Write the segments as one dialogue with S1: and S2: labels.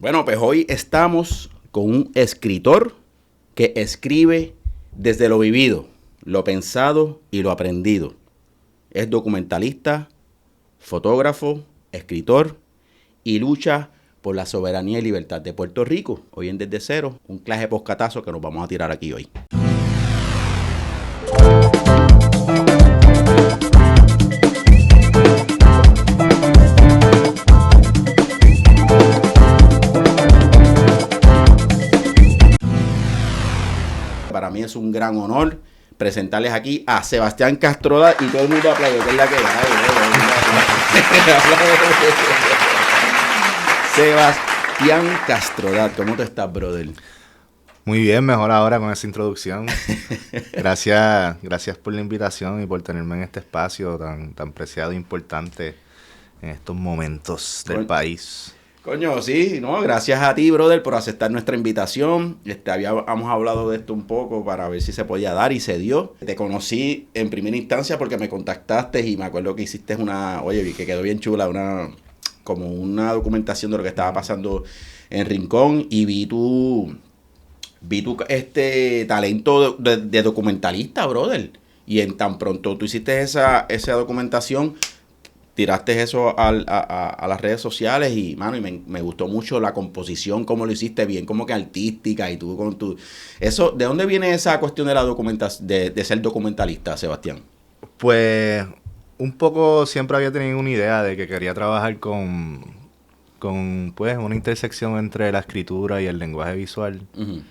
S1: Bueno, pues hoy estamos con un escritor que escribe desde lo vivido, lo pensado y lo aprendido. Es documentalista, fotógrafo, escritor y lucha por la soberanía y libertad de Puerto Rico. Hoy en Desde Cero, un clase de poscatazo que nos vamos a tirar aquí hoy. Para mí es un gran honor presentarles aquí a Sebastián Castrodat y todo el mundo aplaude, que es la que hay. Sebastián Castrodat, ¿cómo te estás, brother?
S2: Muy bien, mejor ahora con esa introducción. Gracias por la invitación y por tenerme en este espacio tan preciado e importante en estos momentos del país.
S1: Coño, sí, no, gracias a ti, brother, por aceptar nuestra invitación. Habíamos hablado de esto un poco para ver si se podía dar y se dio. Te conocí en primera instancia porque me contactaste y me acuerdo que hiciste vi que quedó bien chula, como una documentación de lo que estaba pasando en Rincón y vi tu talento de documentalista, brother. Y en tan pronto tú hiciste esa documentación, tiraste eso a las redes sociales y, mano, me gustó mucho la composición, cómo lo hiciste bien, como que artística y tú con tu... Eso, ¿de dónde viene esa cuestión de la documentación, de ser documentalista, Sebastián?
S2: Pues, un poco siempre había tenido una idea de que quería trabajar con pues, una intersección entre la escritura y el lenguaje visual.
S1: Uh-huh.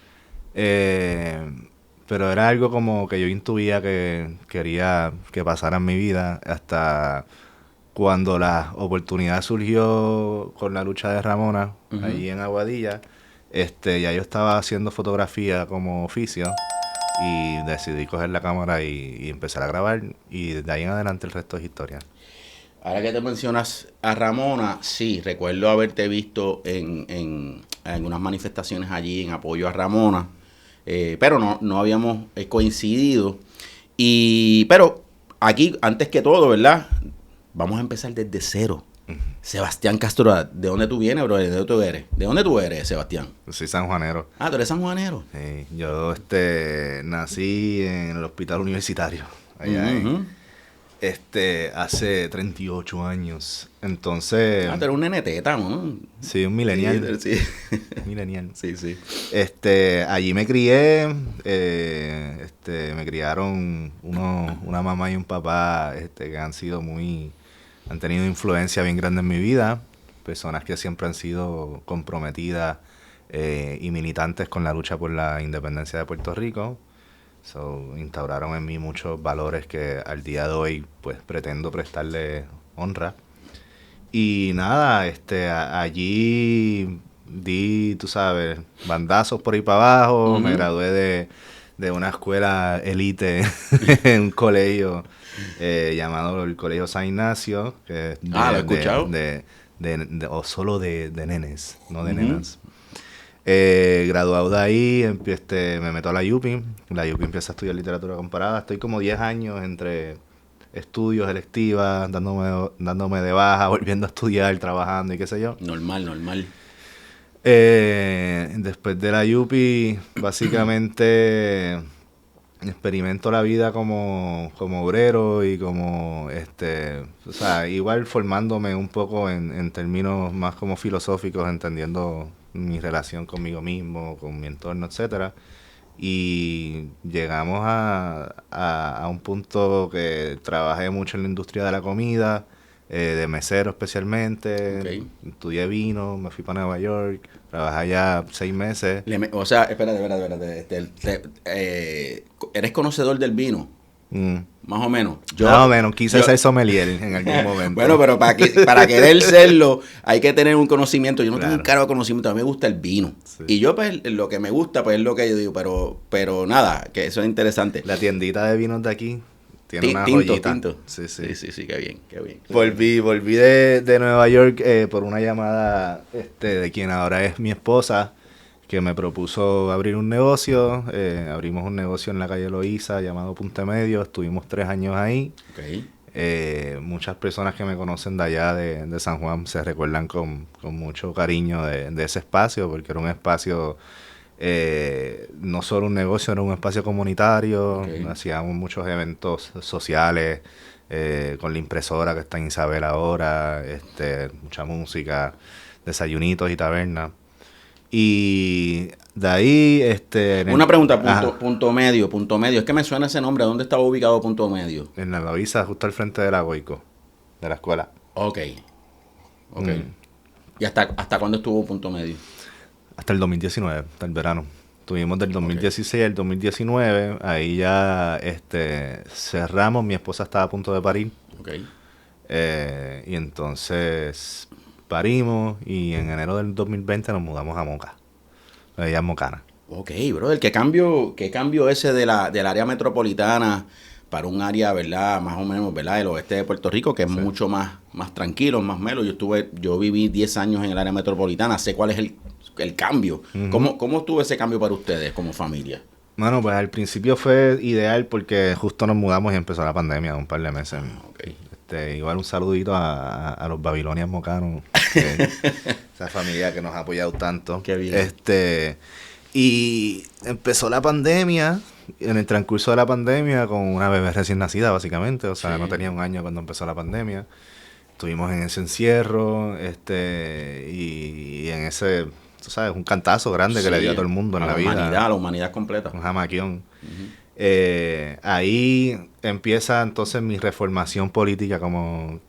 S2: Pero era algo como que yo intuía que quería que pasara en mi vida hasta... Cuando la oportunidad surgió con la lucha de Ramona, uh-huh, ahí en Aguadilla, ya yo estaba haciendo fotografía como oficio y decidí coger la cámara y empezar a grabar, y de ahí en adelante el resto es historia.
S1: Ahora que te mencionas a Ramona, sí, recuerdo haberte visto en unas manifestaciones allí en apoyo a Ramona, pero no habíamos coincidido. Pero aquí, antes que todo, ¿verdad? Vamos a empezar desde cero. Uh-huh. Sebastián Castrodat, ¿de dónde tú vienes, bro? ¿De dónde tú eres? ¿De dónde tú eres, Sebastián?
S2: Yo soy sanjuanero.
S1: Ah, ¿tú eres sanjuanero?
S2: Sí, yo nací en el hospital universitario, allá
S1: uh-huh,
S2: hace 38 años. Entonces...
S1: tú eres un neneteta, ¿no?
S2: Sí, un millennial.
S1: Sí.
S2: Millennial.
S1: Sí.
S2: Allí me crié, me criaron una mamá y un papá que han tenido influencia bien grande en mi vida, personas que siempre han sido comprometidas y militantes con la lucha por la independencia de Puerto Rico. Instauraron en mí muchos valores que al día de hoy pues pretendo prestarle honra. Y nada, allí di, tú sabes, bandazos por ahí para abajo. Uh-huh. Me gradué de una escuela elite en un colegio llamado el Colegio San Ignacio, que es
S1: ¿lo he escuchado?
S2: O solo de nenes, no de uh-huh, nenas. Graduado de ahí, me meto a la UPI. La UPI empieza a estudiar literatura comparada. Estoy como 10 años entre estudios, electivas, dándome de baja, volviendo a estudiar, trabajando y qué sé yo.
S1: Normal.
S2: Después de la UPI, básicamente experimento la vida como obrero y como, igual formándome un poco en términos más como filosóficos, entendiendo mi relación conmigo mismo, con mi entorno, etcétera. Y llegamos a un punto que trabajé mucho en la industria de la comida, de mesero especialmente.
S1: Okay.
S2: Estudié vino, me fui para Nueva York, trabajé allá 6 meses.
S1: Espérate. ¿Eres conocedor del vino? Más o menos.
S2: Más o menos, quise ser sommelier en algún momento.
S1: Bueno, pero para querer serlo hay que tener un conocimiento. Yo no tengo un caro de conocimiento, a mí me gusta el vino. Sí. Y yo, pues, lo que me gusta, pues, es lo que yo digo, pero nada, que eso es interesante.
S2: La tiendita de vinos de aquí tiene una joyita.
S1: Tinto.
S2: Sí,
S1: qué bien.
S2: Volví de Nueva York por una llamada de quien ahora es mi esposa, que me propuso abrir un negocio. Abrimos un negocio en la calle Loíza llamado Punta Medio. Estuvimos 3 años ahí.
S1: Okay.
S2: Muchas personas que me conocen de allá de San Juan se recuerdan con mucho cariño de ese espacio, porque era un espacio, no solo un negocio, era un espacio comunitario.
S1: Okay.
S2: Hacíamos muchos eventos sociales, con la impresora que está en Isabel ahora, mucha música, desayunitos y tabernas. Y de ahí,
S1: Una pregunta, punto medio. Es que me suena ese nombre. ¿Dónde estaba ubicado Punto Medio?
S2: en la Loíza, justo al frente de la Goico, de la escuela.
S1: Ok. ¿Y hasta cuándo estuvo Punto Medio?
S2: Hasta el 2019, hasta el verano. Tuvimos del 2016 al 2019, ahí ya cerramos, mi esposa estaba a punto de parir.
S1: Okay.
S2: Y entonces parimos y en enero del 2020 nos mudamos a Moca. Ella es mocana.
S1: Ok, brother, ¿qué cambio ese del área metropolitana para un área, ¿verdad? Más o menos, ¿verdad? Del oeste de Puerto Rico, que es mucho más tranquilo, más melo. Yo viví 10 años en el área metropolitana, sé cuál es el cambio.
S2: Uh-huh.
S1: ¿Cómo estuvo ese cambio para ustedes como familia?
S2: Bueno, pues al principio fue ideal porque justo nos mudamos y empezó la pandemia, un par de meses.
S1: Okay.
S2: Igual un saludito a los babilonias mocanos, esa familia que nos ha apoyado tanto.
S1: Qué bien.
S2: Y empezó la pandemia, en el transcurso de la pandemia, con una bebé recién nacida, básicamente. O sea, sí. No tenía un año cuando empezó la pandemia. Estuvimos en ese encierro, y en ese, tú sabes, un cantazo grande que le dio a todo el mundo en la vida.
S1: La humanidad completa.
S2: Un jamaquión. Uh-huh. Ahí empieza entonces mi reformación política, como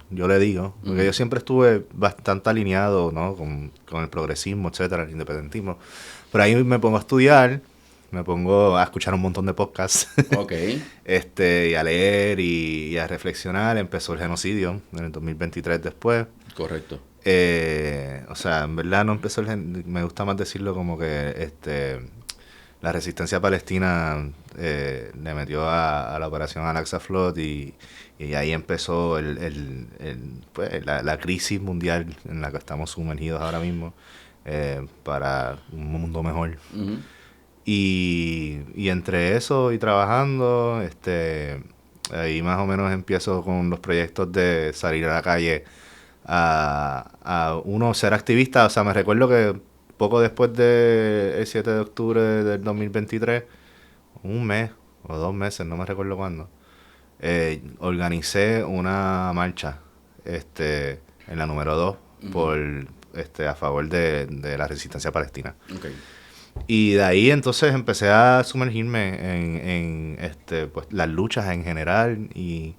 S2: yo le digo, porque yo siempre estuve bastante alineado, ¿no? con el progresismo, etcétera, el independentismo. Pero ahí me pongo a estudiar, me pongo a escuchar un montón de podcasts.
S1: Okay.
S2: Y a leer y a reflexionar. Empezó el genocidio en el 2023 después.
S1: Correcto.
S2: O sea, en verdad no empezó me gusta más decirlo como que la resistencia palestina le metió a la operación Al-Aqsa Flood y ahí empezó pues, la crisis mundial en la que estamos sumergidos ahora mismo, para un mundo mejor.
S1: Uh-huh.
S2: Y entre eso y trabajando, ahí más o menos empiezo con los proyectos de salir a la calle a uno ser activista. O sea, me recuerdo que poco después del 7 de octubre del 2023, un mes o 2 meses, no me recuerdo cuándo, organicé una marcha en la número 2 uh-huh. por a favor de la resistencia palestina.
S1: Okay.
S2: Y de ahí entonces empecé a sumergirme en pues las luchas en general y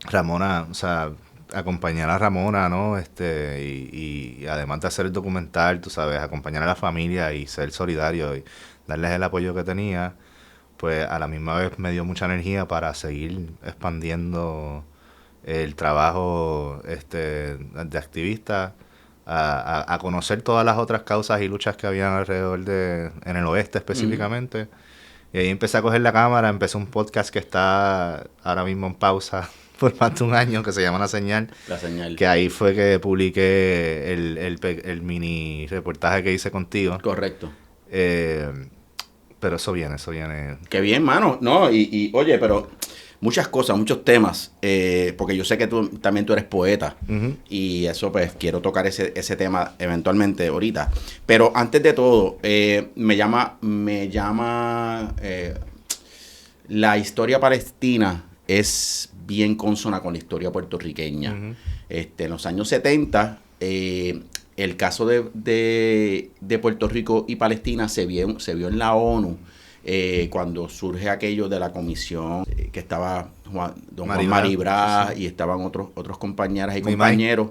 S2: Ramona, o sea, acompañar a Ramona, ¿no? Y además de hacer el documental, tú sabes, acompañar a la familia y ser solidario y darles el apoyo que tenía, pues a la misma vez me dio mucha energía para seguir expandiendo el trabajo de activista, a conocer todas las otras causas y luchas que habían alrededor en el oeste específicamente. Y ahí empecé a coger la cámara, empecé un podcast que está ahora mismo en pausa por más de un año, que se llama La Señal.
S1: La Señal.
S2: Que ahí fue que publiqué el mini reportaje que hice contigo.
S1: Correcto.
S2: Pero eso viene.
S1: Qué bien, mano. No, y oye, pero muchas cosas, muchos temas, porque yo sé que tú eres poeta, uh-huh. Y eso pues quiero tocar ese tema eventualmente ahorita. Pero antes de todo, me llama la historia palestina es bien consona con la historia puertorriqueña. Uh-huh. En los años 70, el caso de Puerto Rico y Palestina se vio en la ONU, cuando surge aquello de la comisión, que estaba Juan Maribra, sí. Y estaban otros compañeras y compañeros.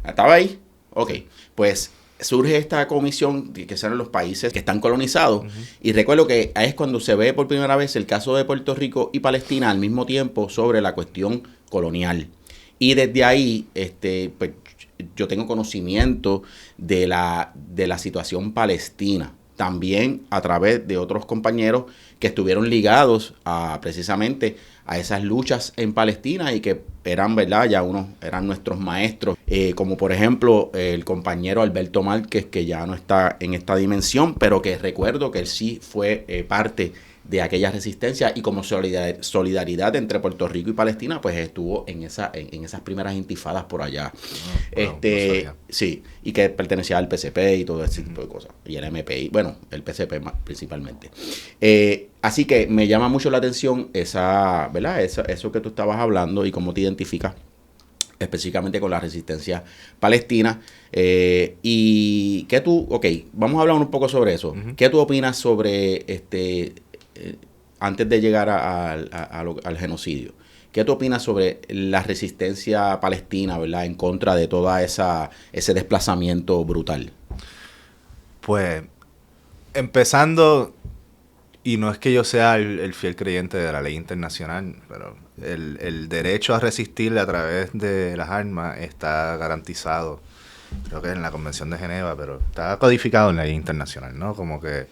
S1: ¿Estaba ahí? Ok, pues surge esta comisión que son los países que están colonizados, uh-huh. Y recuerdo que ahí es cuando se ve por primera vez el caso de Puerto Rico y Palestina al mismo tiempo sobre la cuestión colonial. Y desde ahí, pues, yo tengo conocimiento de la situación palestina, también a través de otros compañeros que estuvieron ligados precisamente a esas luchas en Palestina y que eran, ¿verdad? Ya eran nuestros maestros, como por ejemplo el compañero Alberto Márquez, que ya no está en esta dimensión, pero que recuerdo que él sí fue parte de aquella resistencia y como solidaridad entre Puerto Rico y Palestina, pues estuvo en esas primeras intifadas por allá.
S2: No
S1: Sí, y que pertenecía al PCP y todo ese tipo de cosas. Y el MPI, bueno, el PCP principalmente. Así que me llama mucho la atención ¿verdad? Eso que tú estabas hablando y cómo te identificas específicamente con la resistencia palestina. Y que vamos a hablar un poco sobre eso. ¿Qué tú opinas sobre antes de llegar al genocidio? ¿Qué tú opinas sobre la resistencia palestina, ¿verdad?, en contra de toda ese desplazamiento brutal?
S2: Pues, empezando, y no es que yo sea el fiel creyente de la ley internacional, pero el derecho a resistir a través de las armas está garantizado, creo que en la Convención de Ginebra, pero está codificado en la ley internacional, ¿no? Como que,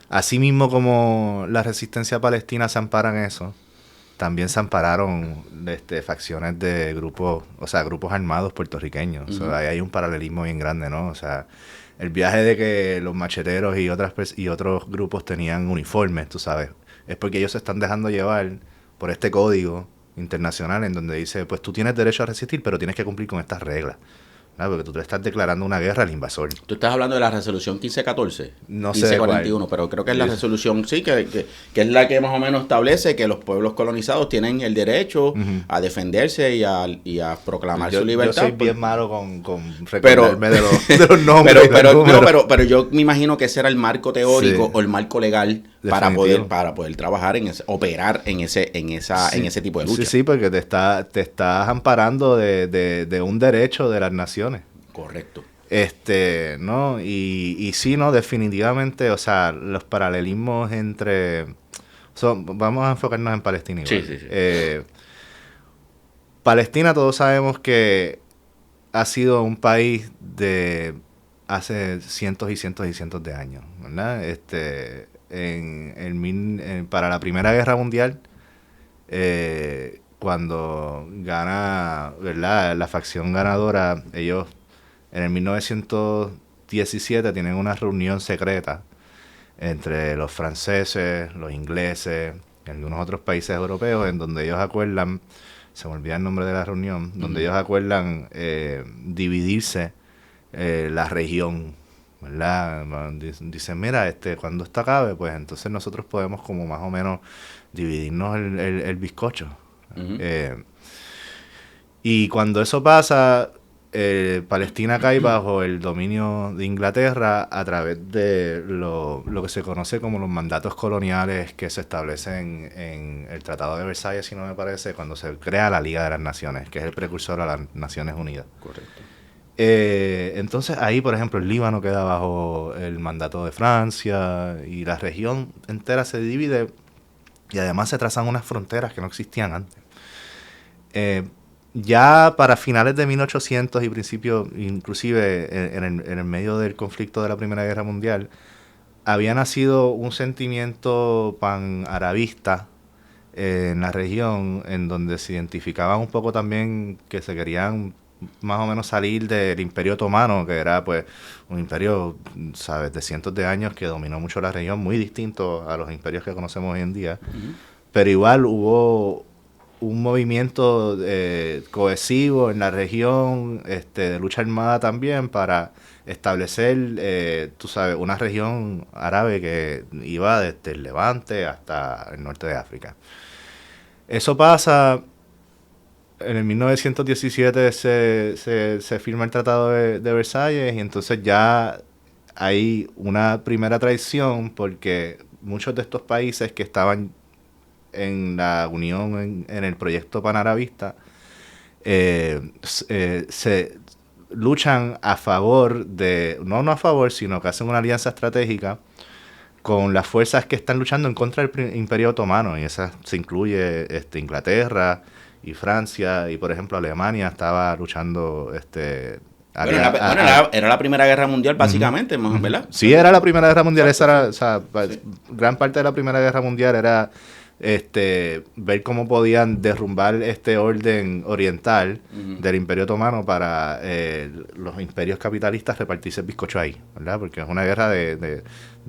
S2: así mismo como la resistencia palestina se ampara en eso, también se ampararon facciones de grupos armados puertorriqueños. Uh-huh. O sea, ahí hay un paralelismo bien grande, ¿no? O sea, el viaje de que los macheteros y otros grupos tenían uniformes, tú sabes, es porque ellos se están dejando llevar por este código internacional en donde dice, pues tú tienes derecho a resistir, pero tienes que cumplir con estas reglas. ¿Verdad? Porque tú te estás declarando una guerra al invasor.
S1: Tú estás hablando de la resolución 1514,
S2: no
S1: 1541, pero creo que es la resolución, sí, que es la que más o menos establece que los pueblos colonizados tienen el derecho a defenderse y a proclamar su libertad.
S2: Yo soy bien malo con recordarme de los nombres.
S1: pero yo me imagino que ese era el marco teórico o el marco legal para poder trabajar operar en ese tipo de lucha.
S2: Sí, porque te estás amparando de un derecho de las naciones.
S1: Correcto.
S2: ¿No? Y sí, no, definitivamente, o sea, los paralelismos entre... vamos a enfocarnos en Palestina igual.
S1: Sí.
S2: Palestina, todos sabemos que ha sido un país de hace cientos y cientos y cientos de años, ¿verdad? Para la Primera Guerra Mundial, cuando gana, ¿verdad?, la facción ganadora, ellos en el 1917 tienen una reunión secreta entre los franceses, los ingleses y algunos otros países europeos, en donde ellos acuerdan, se me olvida el nombre de la reunión, donde ellos acuerdan dividirse la región, ¿verdad? Dicen, mira, cuando esto acabe, pues entonces nosotros podemos como más o menos dividirnos el bizcocho. Uh-huh. Y cuando eso pasa, Palestina cae bajo el dominio de Inglaterra a través de lo que se conoce como los mandatos coloniales que se establecen en el Tratado de Versalles, si no me parece, cuando se crea la Liga de las Naciones, que es el precursor a las Naciones Unidas.
S1: Correcto.
S2: Entonces ahí, por ejemplo, el Líbano queda bajo el mandato de Francia y la región entera se divide y además se trazan unas fronteras que no existían antes. Ya para finales de 1800 y principios, inclusive en el medio del conflicto de la Primera Guerra Mundial, había nacido un sentimiento pan-arabista en la región, en donde se identificaban un poco también que se querían más o menos salir del Imperio Otomano, que era pues un imperio, sabes, de cientos de años que dominó mucho la región, muy distinto a los imperios que conocemos hoy en día. Uh-huh. Pero igual hubo un movimiento cohesivo en la región, de lucha armada también, para establecer, tú sabes, una región árabe que iba desde el Levante hasta el norte de África. Eso pasa, en el 1917 se firma el Tratado de Versalles y entonces ya hay una primera traición porque muchos de estos países que estaban en la unión en el proyecto panarabista se luchan a favor no a favor, sino que hacen una alianza estratégica con las fuerzas que están luchando en contra del Imperio Otomano, y esa se incluye Inglaterra y Francia, y por ejemplo Alemania estaba luchando
S1: era la Primera Guerra Mundial básicamente, ¿verdad?
S2: Sí, era la Primera Guerra Mundial. Esa era, o sea, gran parte de la Primera Guerra Mundial era ver cómo podían derrumbar este orden oriental del Imperio Otomano para los imperios capitalistas repartirse el bizcocho ahí, ¿verdad? Porque es una guerra de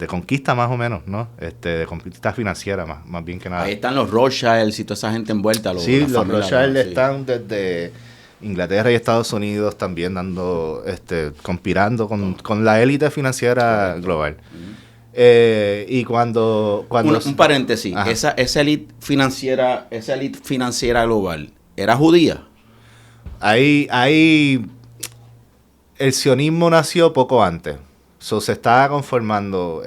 S2: conquista más o menos, ¿no? De conquista financiera más bien que nada.
S1: Ahí están los Rothschild y toda esa gente envuelta.
S2: Sí, los Rothschild están desde Inglaterra y Estados Unidos también conspirando con la élite financiera global. Y cuando
S1: un paréntesis, esa élite financiera global, ¿era judía?
S2: El sionismo nació poco antes. Se estaba conformando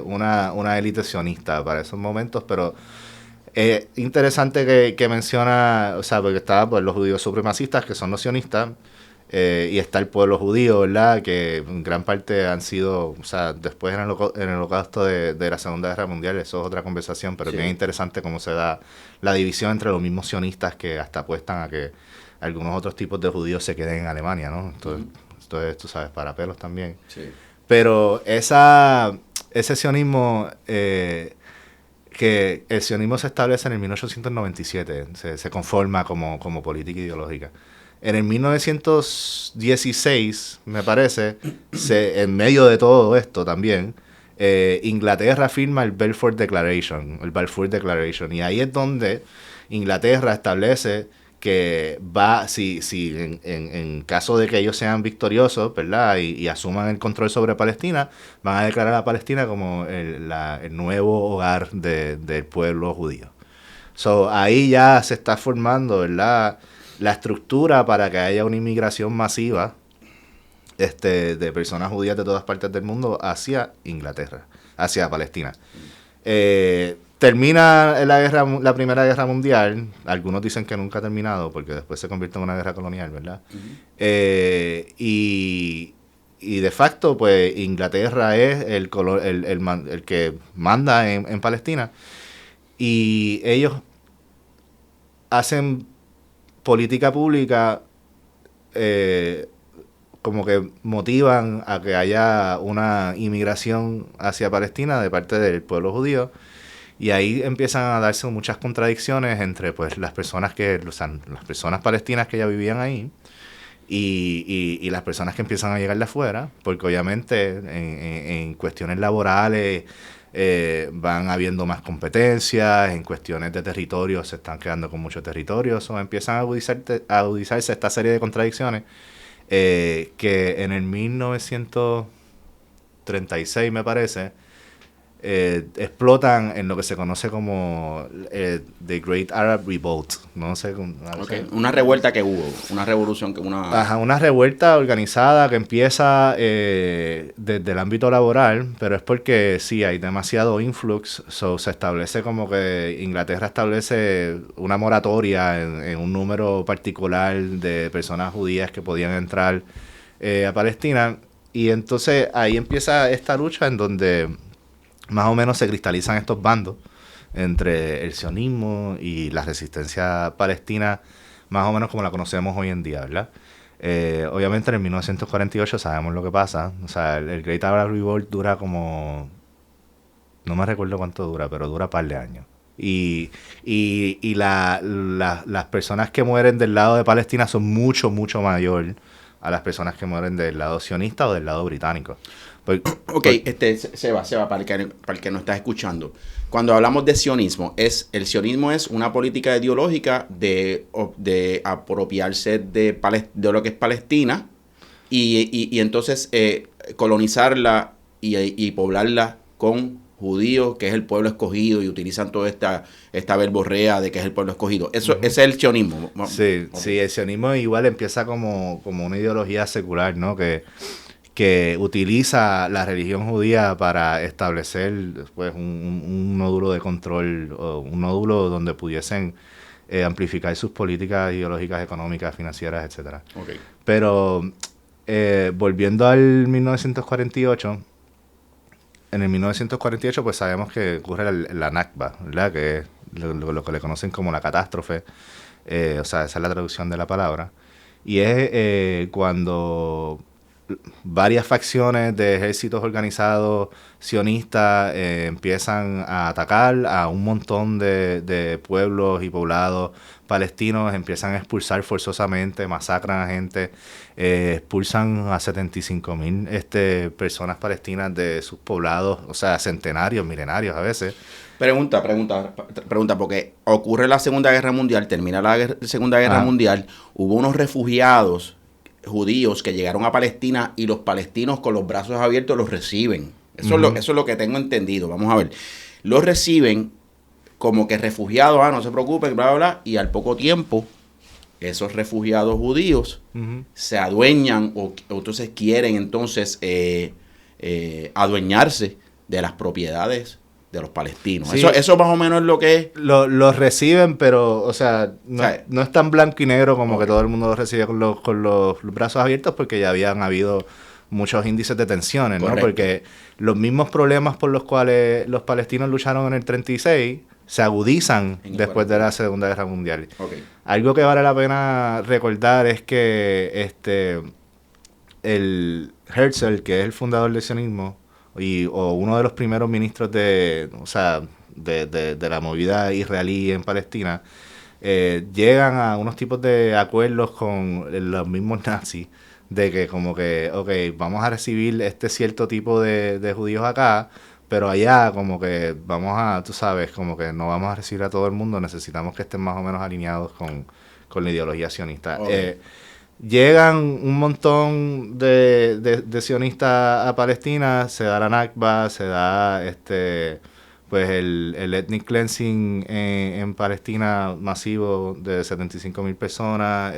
S2: una élite sionista para esos momentos, pero es interesante que menciona, o sea, porque estaban pues, los judíos supremacistas, que son los sionistas, y está el pueblo judío, ¿verdad? Que en gran parte han sido, o sea, después en el holocausto de la Segunda Guerra Mundial, eso es otra conversación, pero es bien interesante cómo se da la división entre los mismos sionistas que hasta apuestan a que algunos otros tipos de judíos se queden en Alemania, ¿no? Esto es, tú sabes, para pelos también.
S1: Sí.
S2: Pero ese sionismo, que el sionismo se establece en el 1897, se conforma como política ideológica. En el 1916, me parece, en medio de todo esto también, Inglaterra firma el Balfour Declaration, y ahí es donde Inglaterra establece que en caso de que ellos sean victoriosos, ¿verdad? Y asuman el control sobre Palestina, van a declarar a Palestina como el nuevo hogar del pueblo judío. Ahí ya se está formando, ¿verdad?, la estructura para que haya una inmigración masiva de personas judías de todas partes del mundo hacia Inglaterra, hacia Palestina. Termina la Primera Guerra Mundial. Algunos dicen que nunca ha terminado porque después se convierte en una guerra colonial, ¿verdad? Y de facto, pues Inglaterra es el que manda en Palestina, y ellos hacen política pública como que motivan a que haya una inmigración hacia Palestina de parte del pueblo judío, y ahí empiezan a darse muchas contradicciones entre pues las personas las personas palestinas que ya vivían ahí y las personas que empiezan a llegar de afuera, porque obviamente en cuestiones laborales van habiendo más competencias, en cuestiones de territorio se están quedando con muchos territorios, o empiezan a agudizarse esta serie de contradicciones que en el 1936, me parece, explotan en lo que se conoce como The Great Arab Revolt. No sé,
S1: una revuelta que hubo, una revolución
S2: una revuelta organizada que empieza desde el ámbito laboral, pero es porque sí hay demasiado influx. Se establece como que Inglaterra establece una moratoria en un número particular de personas judías que podían entrar a Palestina, y entonces ahí empieza esta lucha en donde más o menos se cristalizan estos bandos entre el sionismo y la resistencia palestina, más o menos como la conocemos hoy en día, ¿verdad? Obviamente en el 1948 sabemos lo que pasa. O sea, el Great Arab Revolt dura como... no me recuerdo cuánto dura, pero dura un par de años. Y las personas que mueren del lado de Palestina son mucho, mucho mayor a las personas que mueren del lado sionista o del lado británico.
S1: Seba, para el que no está escuchando. Cuando hablamos de sionismo, el sionismo es una política ideológica de apropiarse de lo que es Palestina y entonces colonizarla y poblarla con judíos, que es el pueblo escogido, y utilizan toda esta verborrea de que es el pueblo escogido. Ese es el sionismo.
S2: Sí, el sionismo igual empieza como una ideología secular, ¿no? Que utiliza la religión judía para establecer pues, un nódulo de control, o un nódulo donde pudiesen amplificar sus políticas ideológicas, económicas, financieras, etcétera.
S1: Okay.
S2: Pero volviendo al 1948, en el 1948 pues sabemos que ocurre la Nakba, ¿verdad? Que es lo que le conocen como la catástrofe, o sea, esa es la traducción de la palabra, y es cuando varias facciones de ejércitos organizados sionistas empiezan a atacar a un montón de pueblos y poblados palestinos, empiezan a expulsar forzosamente, masacran a gente, expulsan a 75,000 personas palestinas de sus poblados, o sea, centenarios, milenarios a veces.
S1: Pregunta, porque ocurre la Segunda Guerra Mundial, termina la Segunda Guerra Mundial, hubo unos refugiados judíos que llegaron a Palestina y los palestinos con los brazos abiertos los reciben. Eso, eso es lo que tengo entendido. Vamos a ver. Los reciben como que refugiados, no se preocupen, bla, bla, bla, y al poco tiempo esos refugiados judíos se adueñan o entonces quieren entonces adueñarse de las propiedades de los palestinos. Sí. Eso más o menos es lo que es.
S2: Los reciben, pero, o sea, no es tan blanco y negro como que todo el mundo los recibe con los brazos abiertos, porque ya habían habido muchos índices de tensiones, ¿no? Porque los mismos problemas por los cuales los palestinos lucharon en el 36 se agudizan después de la Segunda Guerra Mundial. Okay. Algo que vale la pena recordar es que el Herzl, que es el fundador del sionismo, o uno de los primeros ministros de la movida israelí en Palestina, llegan a unos tipos de acuerdos con los mismos nazis, de que como que, ok, vamos a recibir este cierto tipo de judíos acá, pero allá como que vamos a, tú sabes, como que no vamos a recibir a todo el mundo, necesitamos que estén más o menos alineados con la ideología sionista. Okay. Llegan un montón de sionistas a Palestina, se da la Nakba, se da pues el ethnic cleansing en Palestina masivo de 75,000 personas,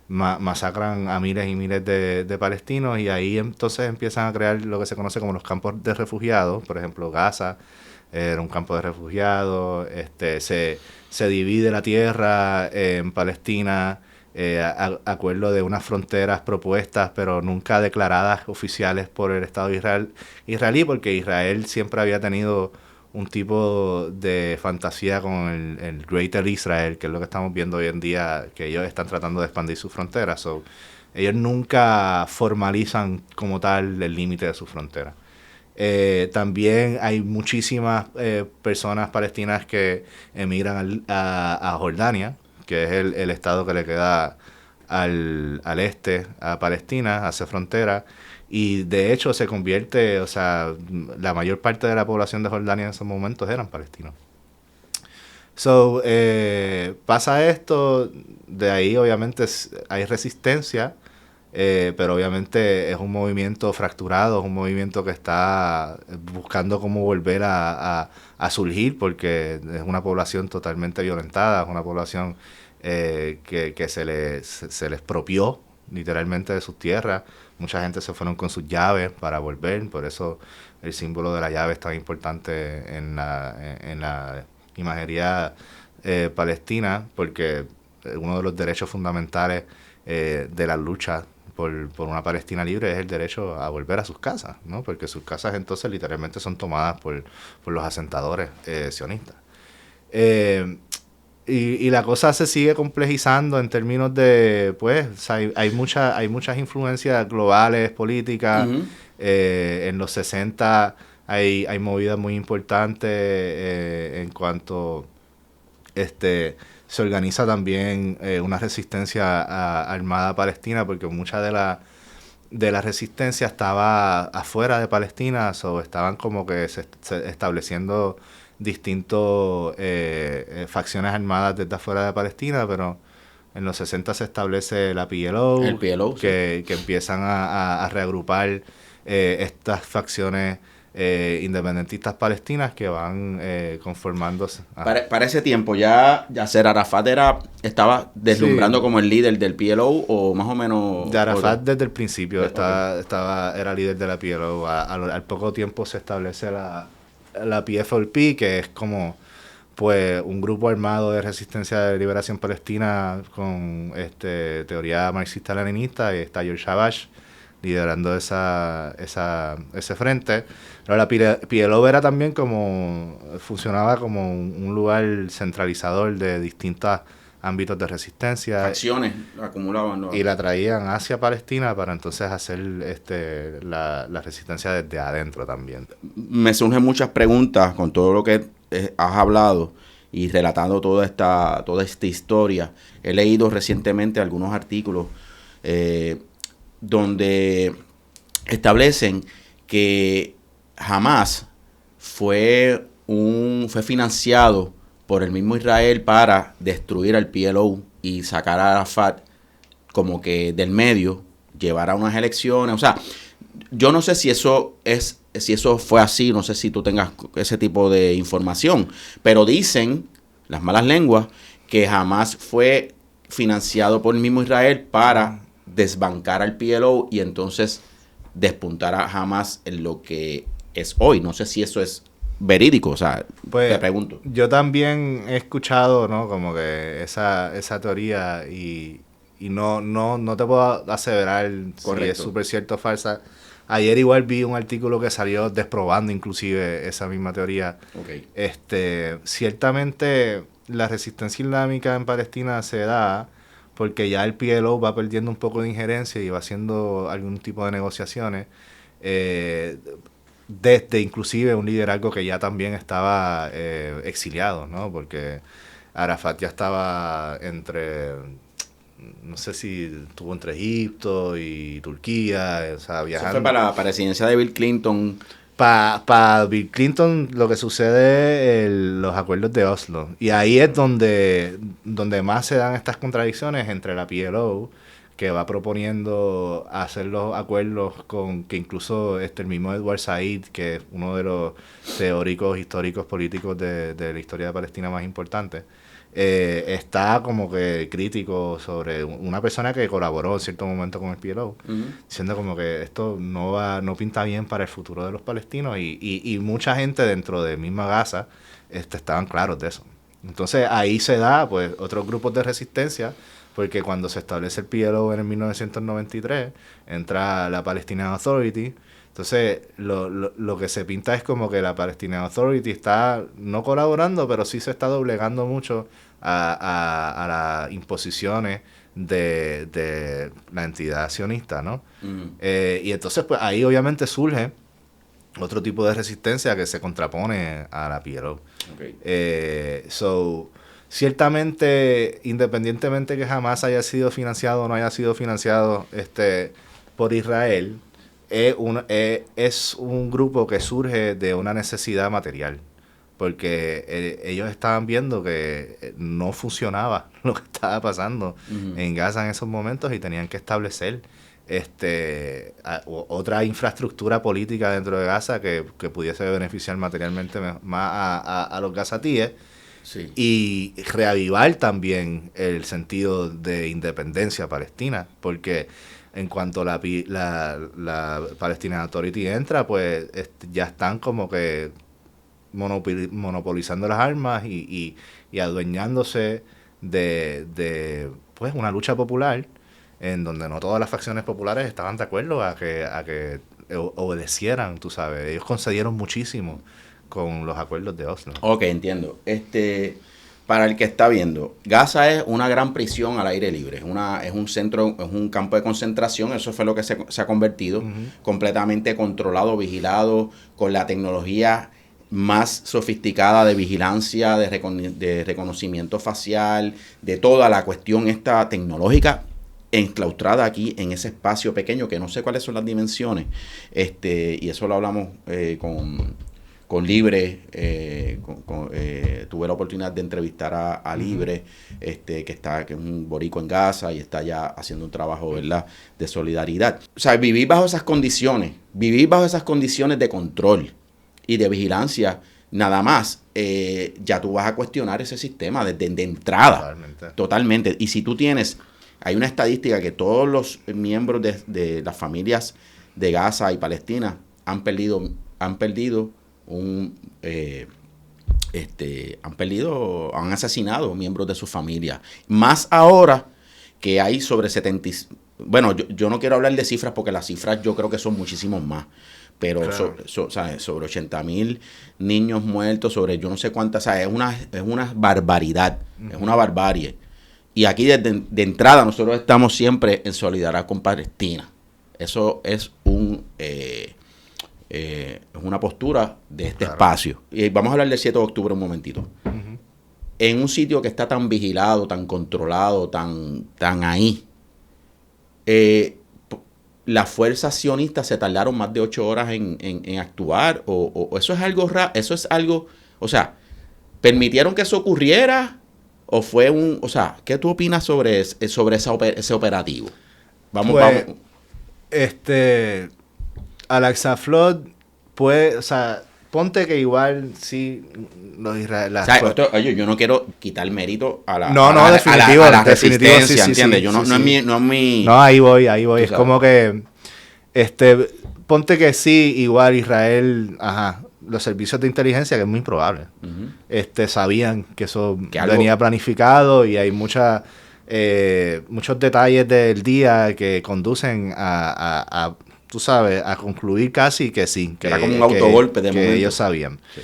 S2: masacran a miles y miles de palestinos, y ahí entonces empiezan a crear lo que se conoce como los campos de refugiados. Por ejemplo, Gaza era un campo de refugiados, se divide la tierra en Palestina, acuerdo de unas fronteras propuestas pero nunca declaradas oficiales por el Estado israelí, porque Israel siempre había tenido un tipo de fantasía con el Greater Israel, que es lo que estamos viendo hoy en día, que ellos están tratando de expandir sus fronteras. So, ellos nunca formalizan como tal el límite de sus fronteras. También hay muchísimas personas palestinas que emigran a Jordania, que es el estado que le queda al este a Palestina, hace frontera, y de hecho se convierte, o sea, la mayor parte de la población de Jordania en esos momentos eran palestinos. So, pasa esto, de ahí obviamente hay resistencia, pero obviamente es un movimiento fracturado, es un movimiento que está buscando cómo volver a surgir, porque es una población totalmente violentada, es una población que se les expropió literalmente de sus tierras. Mucha gente se fueron con sus llaves para volver, por eso el símbolo de la llave es tan importante en la imagería palestina, porque uno de los derechos fundamentales de la lucha por una Palestina libre es el derecho a volver a sus casas, ¿no? Porque sus casas entonces literalmente son tomadas por los asentadores sionistas. Y la cosa se sigue complejizando en términos de, pues, hay muchas influencias globales, políticas. Uh-huh. En los 60 hay movidas muy importantes en cuanto se organiza también una resistencia armada palestina, porque mucha de la resistencia estaba afuera de Palestina, o estaban como que se estableciendo distintos facciones armadas desde afuera de Palestina, pero en los 60 se establece la PLO, que empiezan a reagrupar estas facciones independentistas palestinas que van conformándose.
S1: Para ese tiempo ya Yasser Arafat estaba deslumbrando como el líder del PLO, o más o menos.
S2: Arafat desde el principio era líder de la PLO. Al poco tiempo se establece la PFLP, que es como pues un grupo armado de resistencia de liberación palestina con teoría marxista-leninista, y está George Habash liderando ese frente. Pero la PLO era también funcionaba como un lugar centralizador de distintas ámbitos de resistencia.
S1: Acciones acumulaban, ¿no?
S2: Y la traían hacia Palestina para entonces hacer la resistencia desde adentro también.
S1: Me surgen muchas preguntas con todo lo que has hablado y relatando toda esta historia. He leído recientemente algunos artículos donde establecen que Hamás fue financiado por el mismo Israel para destruir al PLO y sacar a Arafat como que del medio, llevar a unas elecciones. O sea, yo no sé si eso fue así, no sé si tú tengas ese tipo de información, pero dicen las malas lenguas que Hamás fue financiado por el mismo Israel para desbancar al PLO y entonces despuntar a Hamás en lo que es hoy. No sé si eso es verídico, o sea,
S2: pues,
S1: te pregunto.
S2: Yo también he escuchado, ¿no? Como que esa teoría y no te puedo aseverar si es súper cierto o falsa. Ayer igual vi un artículo que salió desprobando inclusive esa misma teoría.
S1: Okay.
S2: Ciertamente la resistencia islámica en Palestina se da porque ya el PLO va perdiendo un poco de injerencia y va haciendo algún tipo de negociaciones. Desde inclusive un liderazgo que ya también estaba exiliado, ¿no? Porque Arafat ya estaba no sé si estuvo entre Egipto y Turquía, o sea, viajando.
S1: Eso fue para la presidencia de Bill Clinton.
S2: Para Bill Clinton lo que sucede es los acuerdos de Oslo. Y ahí es donde más se dan estas contradicciones entre la PLO, que va proponiendo hacer los acuerdos con que incluso el mismo Edward Said, que es uno de los teóricos históricos políticos de la historia de Palestina más importante, está como que crítico sobre una persona que colaboró en cierto momento con el PLO, diciendo como que esto no pinta bien para el futuro de los palestinos y mucha gente dentro de misma Gaza estaban claros de eso. Entonces ahí se da pues otros grupos de resistencia, porque cuando se establece el PLO en el 1993, entra la Palestinian Authority. Entonces, lo que se pinta es como que la Palestinian Authority está no colaborando, pero sí se está doblegando mucho a las imposiciones de la entidad sionista, ¿no? Y entonces, pues ahí obviamente surge otro tipo de resistencia que se contrapone a la PLO.
S1: Okay.
S2: Ciertamente, independientemente que jamás haya sido financiado o no haya sido financiado por Israel, es un grupo que surge de una necesidad material, porque ellos estaban viendo que no funcionaba lo que estaba pasando en Gaza en esos momentos y tenían que establecer otra infraestructura política dentro de Gaza que pudiese beneficiar materialmente más a los gazatíes.
S1: Sí.
S2: Y reavivar también el sentido de independencia palestina, porque en cuanto la Palestinian Authority entra, pues ya están como que monopolizando las armas y adueñándose de pues una lucha popular en donde no todas las facciones populares estaban de acuerdo a que obedecieran, tú sabes. Ellos concedieron muchísimo con los acuerdos de Oslo.
S1: Ok, entiendo. Para el que está viendo, Gaza es una gran prisión al aire libre, es un centro, es un campo de concentración, eso fue lo que se ha convertido, completamente controlado, vigilado, con la tecnología más sofisticada de vigilancia, de reconocimiento facial, de toda la cuestión esta tecnológica enclaustrada aquí en ese espacio pequeño, que no sé cuáles son las dimensiones, y eso lo hablamos con Libre, tuve la oportunidad de entrevistar a Libre, que es un boricua en Gaza y está ya haciendo un trabajo, ¿verdad?, de solidaridad. O sea, vivir bajo esas condiciones de control y de vigilancia, nada más, ya tú vas a cuestionar ese sistema de entrada. Totalmente. Y si tú hay una estadística que todos los miembros de las familias de Gaza y Palestina han asesinado miembros de su familia. Más ahora que hay sobre 70... Bueno, yo no quiero hablar de cifras porque las cifras yo creo que son muchísimos más. Pero claro, sobre 80,000 niños muertos, sobre yo no sé cuántas... O sea, es una barbaridad, es una barbarie. Y aquí de entrada nosotros estamos siempre en solidaridad con Palestina. Eso es una postura de este espacio. Y vamos a hablar del 7 de octubre un momentito. Uh-huh. En un sitio que está tan vigilado, tan controlado, tan ahí, las fuerzas sionistas se tardaron más de 8 horas en actuar, o eso es algo raro, eso es algo, o sea, ¿permitieron que eso ocurriera? ¿O fue o sea, qué tú opinas sobre ese operativo? Vamos.
S2: Al-Aqsa Flood puede, o sea, ponte que igual sí los israelíes.
S1: O sea, yo no quiero quitar mérito a la
S2: resistencia,
S1: ¿entiendes?
S2: No, ahí voy. Es como que ponte que sí, igual Israel, los servicios de inteligencia, que es muy improbable, sabían que eso venía planificado, y hay muchos detalles del día que conducen a tú sabes, a concluir casi que sí.
S1: Que era como un autogolpe de momento.
S2: Ellos sabían. Sí.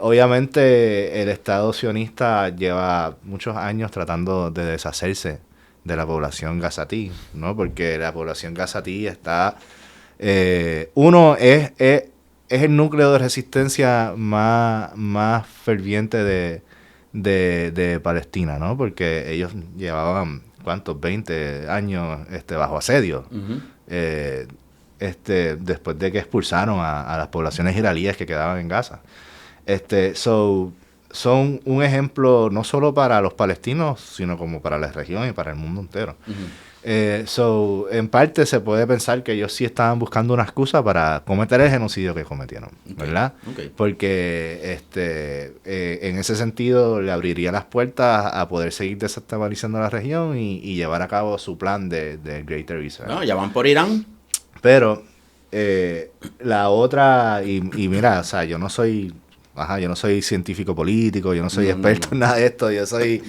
S2: Obviamente el Estado sionista lleva muchos años tratando de deshacerse de la población gazatí, ¿no? Porque la población gazatí está... uno es el núcleo de resistencia más ferviente de Palestina, ¿no? Porque ellos llevaban, ¿cuántos? 20 años bajo asedio. Uh-huh. Después de que expulsaron a las poblaciones israelíes que quedaban en Gaza. Son un ejemplo no solo para los palestinos, sino como para la región y para el mundo entero. Uh-huh. En parte se puede pensar que ellos sí estaban buscando una excusa para cometer el genocidio que cometieron, ¿verdad? Okay. Porque en ese sentido le abriría las puertas a poder seguir desestabilizando la región y llevar a cabo su plan de Greater Israel.
S1: No, ya van por Irán.
S2: Pero la otra, y mira, o sea, yo no soy científico político, yo no soy experto en nada de esto, yo soy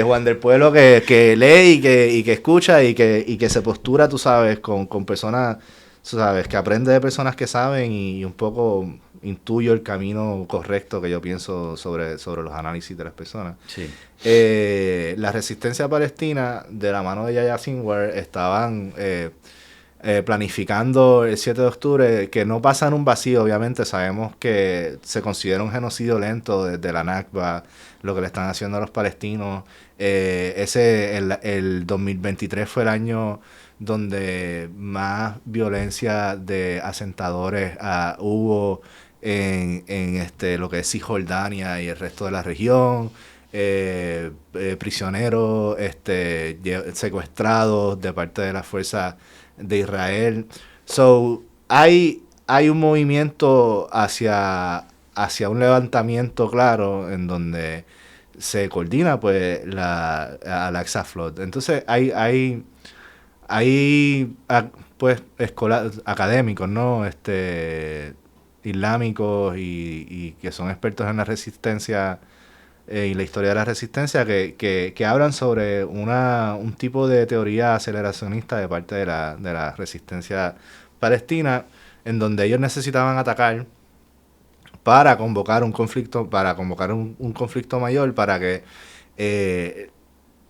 S2: Juan del Pueblo que lee y que escucha y que se postura, tú sabes, con personas, tú sabes, que aprende de personas que saben y un poco intuyo el camino correcto que yo pienso sobre los análisis de las personas.
S1: Sí.
S2: La resistencia palestina, de la mano de Yahya Sinwar, estaban... planificando el 7 de octubre, que no pasa en un vacío, obviamente. Sabemos que se considera un genocidio lento desde la Nakba, lo que le están haciendo a los palestinos. El 2023 fue el año donde más violencia de asentadores hubo en lo que es Cisjordania y el resto de la región. Prisioneros secuestrados de parte de las fuerzas de Israel. Hay un movimiento hacia un levantamiento claro en donde se coordina pues Al-Aqsa Flood. Entonces hay pues académicos, ¿no? Islámicos y que son expertos en la resistencia y la historia de la resistencia que hablan sobre un tipo de teoría aceleracionista de parte de la resistencia palestina, en donde ellos necesitaban atacar para convocar un conflicto mayor, para que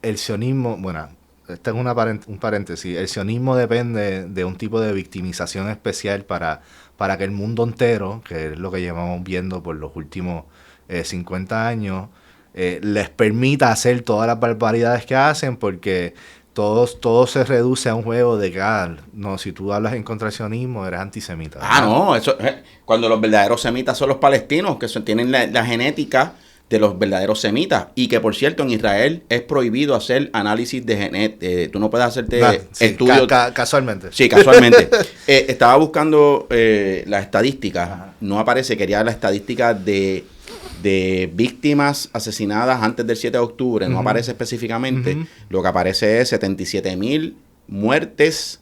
S2: el sionismo, bueno, este es un paréntesis, el sionismo depende de un tipo de victimización especial para que el mundo entero, que es lo que llevamos viendo por los últimos 50 años, les permita hacer todas las barbaridades que hacen, porque todo se reduce a un juego de que, no, si tú hablas en contra del sionismo, eres antisemita, ¿verdad?
S1: No, eso cuando los verdaderos semitas son los palestinos, que tienen la genética de los verdaderos semitas, y que por cierto en Israel es prohibido hacer análisis de genética, tú no puedes hacerte estudios.
S2: Casualmente.
S1: Sí, casualmente. Estaba buscando las estadísticas. Ajá. No aparece, quería la estadística de víctimas asesinadas antes del 7 de octubre, no aparece específicamente. Lo que aparece es 77,000 muertes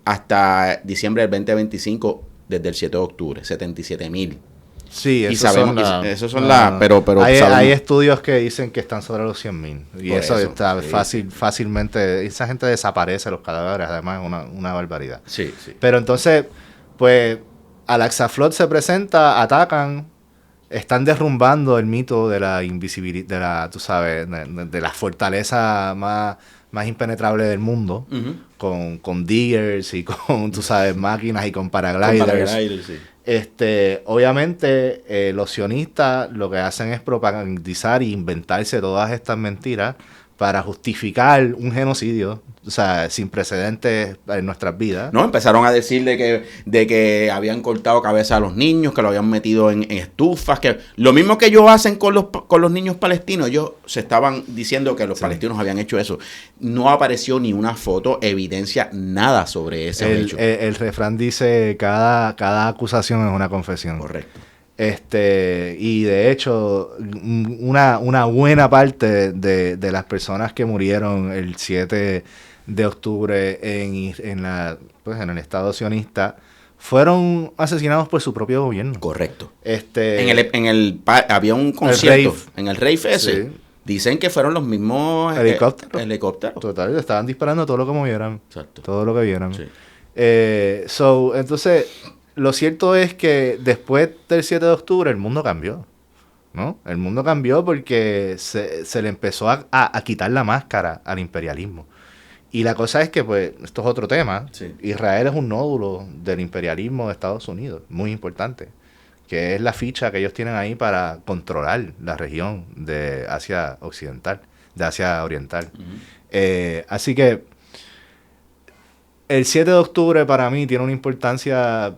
S1: hasta diciembre del 2025 desde el 7 de octubre, 77,000.
S2: Sí,
S1: y sabemos que esos son pero
S2: hay estudios que dicen que están sobre los 100,000 y eso está fácilmente, esa gente desaparece, los cadáveres, además es una barbaridad.
S1: Sí.
S2: Pero entonces, pues Al-Aqsa Flood se presenta, atacan, están derrumbando el mito de la invisibilidad, de la, tú sabes, de la fortaleza más impenetrable del mundo, con diggers y con, tú sabes, máquinas y con paragliders. Sí. Obviamente, los sionistas lo que hacen es propagandizar e inventarse todas estas mentiras para justificar un genocidio, o sea, sin precedentes en nuestras vidas.
S1: No, empezaron a decir de que habían cortado cabeza a los niños, que lo habían metido en estufas, que lo mismo que ellos hacen con los niños palestinos, ellos se estaban diciendo que los palestinos habían hecho eso. No apareció ni una foto, evidencia, nada sobre ese hecho.
S2: El refrán dice, cada acusación es una confesión.
S1: Correcto.
S2: Y de hecho, una buena parte de las personas que murieron el 7 de octubre en el Estado sionista fueron asesinados por su propio gobierno.
S1: Correcto. Había un concierto en el Rave ese. Sí. Dicen que fueron los mismos helicópteros.
S2: Total, estaban disparando todo lo que movieran.
S1: Exacto.
S2: Todo lo que vieran. Sí. Entonces, lo cierto es que después del 7 de octubre el mundo cambió, ¿no? El mundo cambió porque se le empezó a quitar la máscara al imperialismo. Y la cosa es que, pues, esto es otro tema. Sí. Israel es un nódulo del imperialismo de Estados Unidos, muy importante, que es la ficha que ellos tienen ahí para controlar la región de Asia Occidental, de Asia Oriental. Así que el 7 de octubre para mí tiene una importancia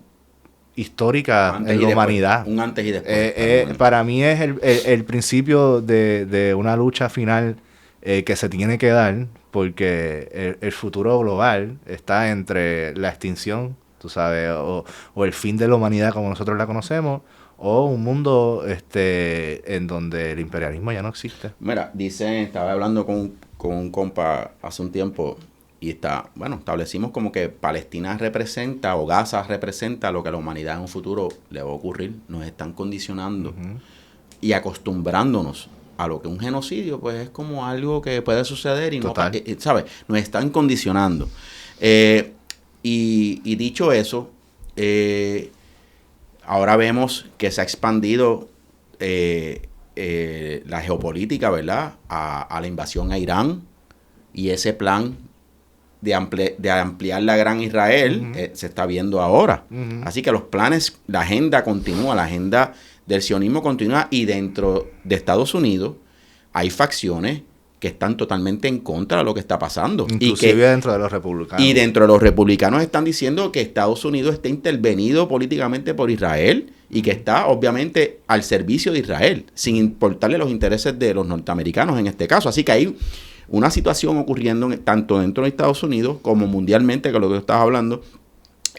S2: histórica en la humanidad.
S1: Un antes y después.
S2: Para mí es el principio de una lucha final que se tiene que dar, porque el futuro global está entre la extinción, tú sabes, o el fin de la humanidad como nosotros la conocemos, o un mundo en donde el imperialismo ya no existe.
S1: Mira, estaba hablando con un compa hace un tiempo, y establecimos como que Palestina representa, o Gaza representa lo que a la humanidad en un futuro le va a ocurrir. Nos están condicionando y acostumbrándonos a lo que un genocidio, pues, es como algo que puede suceder y
S2: Total.
S1: no, ¿sabes? Nos están condicionando. Y dicho eso, ahora vemos que se ha expandido la geopolítica, ¿verdad? A la invasión a Irán, y ese plan de ampliar la Gran Israel se está viendo ahora. Así que los planes, la agenda continúa, la agenda del sionismo continúa, y dentro de Estados Unidos hay facciones que están totalmente en contra de lo que está pasando.
S2: Inclusive dentro de los republicanos.
S1: Y dentro de los republicanos están diciendo que Estados Unidos está intervenido políticamente por Israel y que está obviamente al servicio de Israel, sin importarle los intereses de los norteamericanos en este caso. Así que hay una situación ocurriendo tanto dentro de Estados Unidos como mundialmente, que es lo que tú estabas hablando.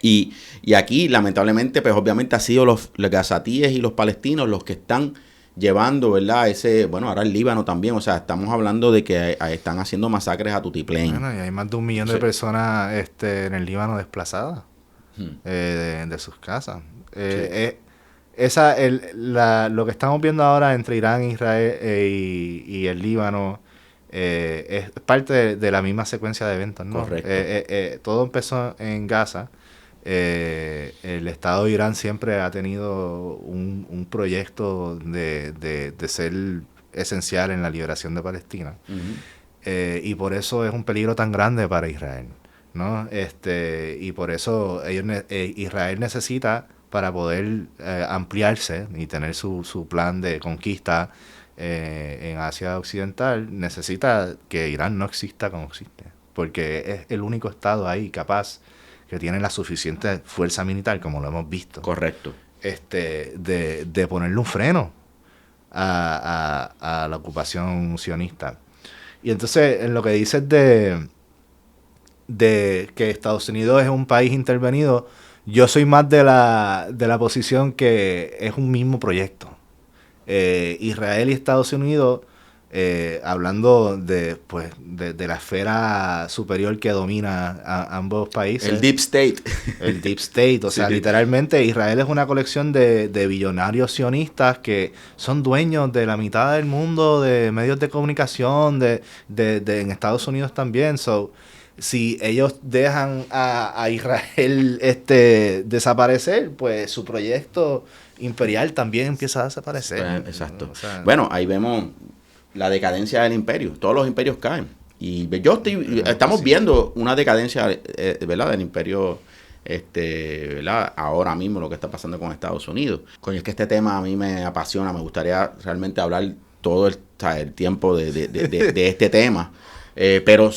S1: Y aquí, lamentablemente, pues obviamente ha sido los gazatíes y los palestinos los que están llevando, ¿verdad? Ahora el Líbano también, o sea, estamos hablando de que están haciendo masacres a tutiplén.
S2: Bueno, y hay más de 1 millón de personas en el Líbano desplazadas de sus casas. Lo que estamos viendo ahora entre Irán, Israel y el Líbano es parte de la misma secuencia de eventos, ¿no?
S1: Correcto.
S2: Todo empezó en Gaza. El Estado de Irán siempre ha tenido un proyecto de ser esencial en la liberación de Palestina. Y por eso es un peligro tan grande para Israel, ¿no? Y por eso Israel necesita, para poder ampliarse y tener su plan de conquista en Asia Occidental, necesita que Irán no exista como existe, porque es el único Estado ahí capaz, que tiene la suficiente fuerza militar, como lo hemos visto.
S1: Correcto.
S2: De ponerle un freno a la ocupación sionista. Y entonces, en lo que dices de que Estados Unidos es un país intervenido, yo soy más de la posición que es un mismo proyecto. Israel y Estados Unidos, hablando de la esfera superior que domina a ambos países.
S1: El Deep State.
S2: El Deep State, o sea, literalmente Israel es una colección de billonarios sionistas que son dueños de la mitad del mundo de medios de comunicación, en Estados Unidos también. si ellos dejan a Israel desaparecer, pues su proyecto imperial también empieza a desaparecer.
S1: Exacto. O sea, bueno, ahí vemos la decadencia del imperio. Todos los imperios caen. Y estamos viendo una decadencia, ¿verdad?, del imperio, ¿verdad?, ahora mismo lo que está pasando con Estados Unidos. Coño, es que este tema a mí me apasiona. Me gustaría realmente hablar todo el tiempo de este tema. Pero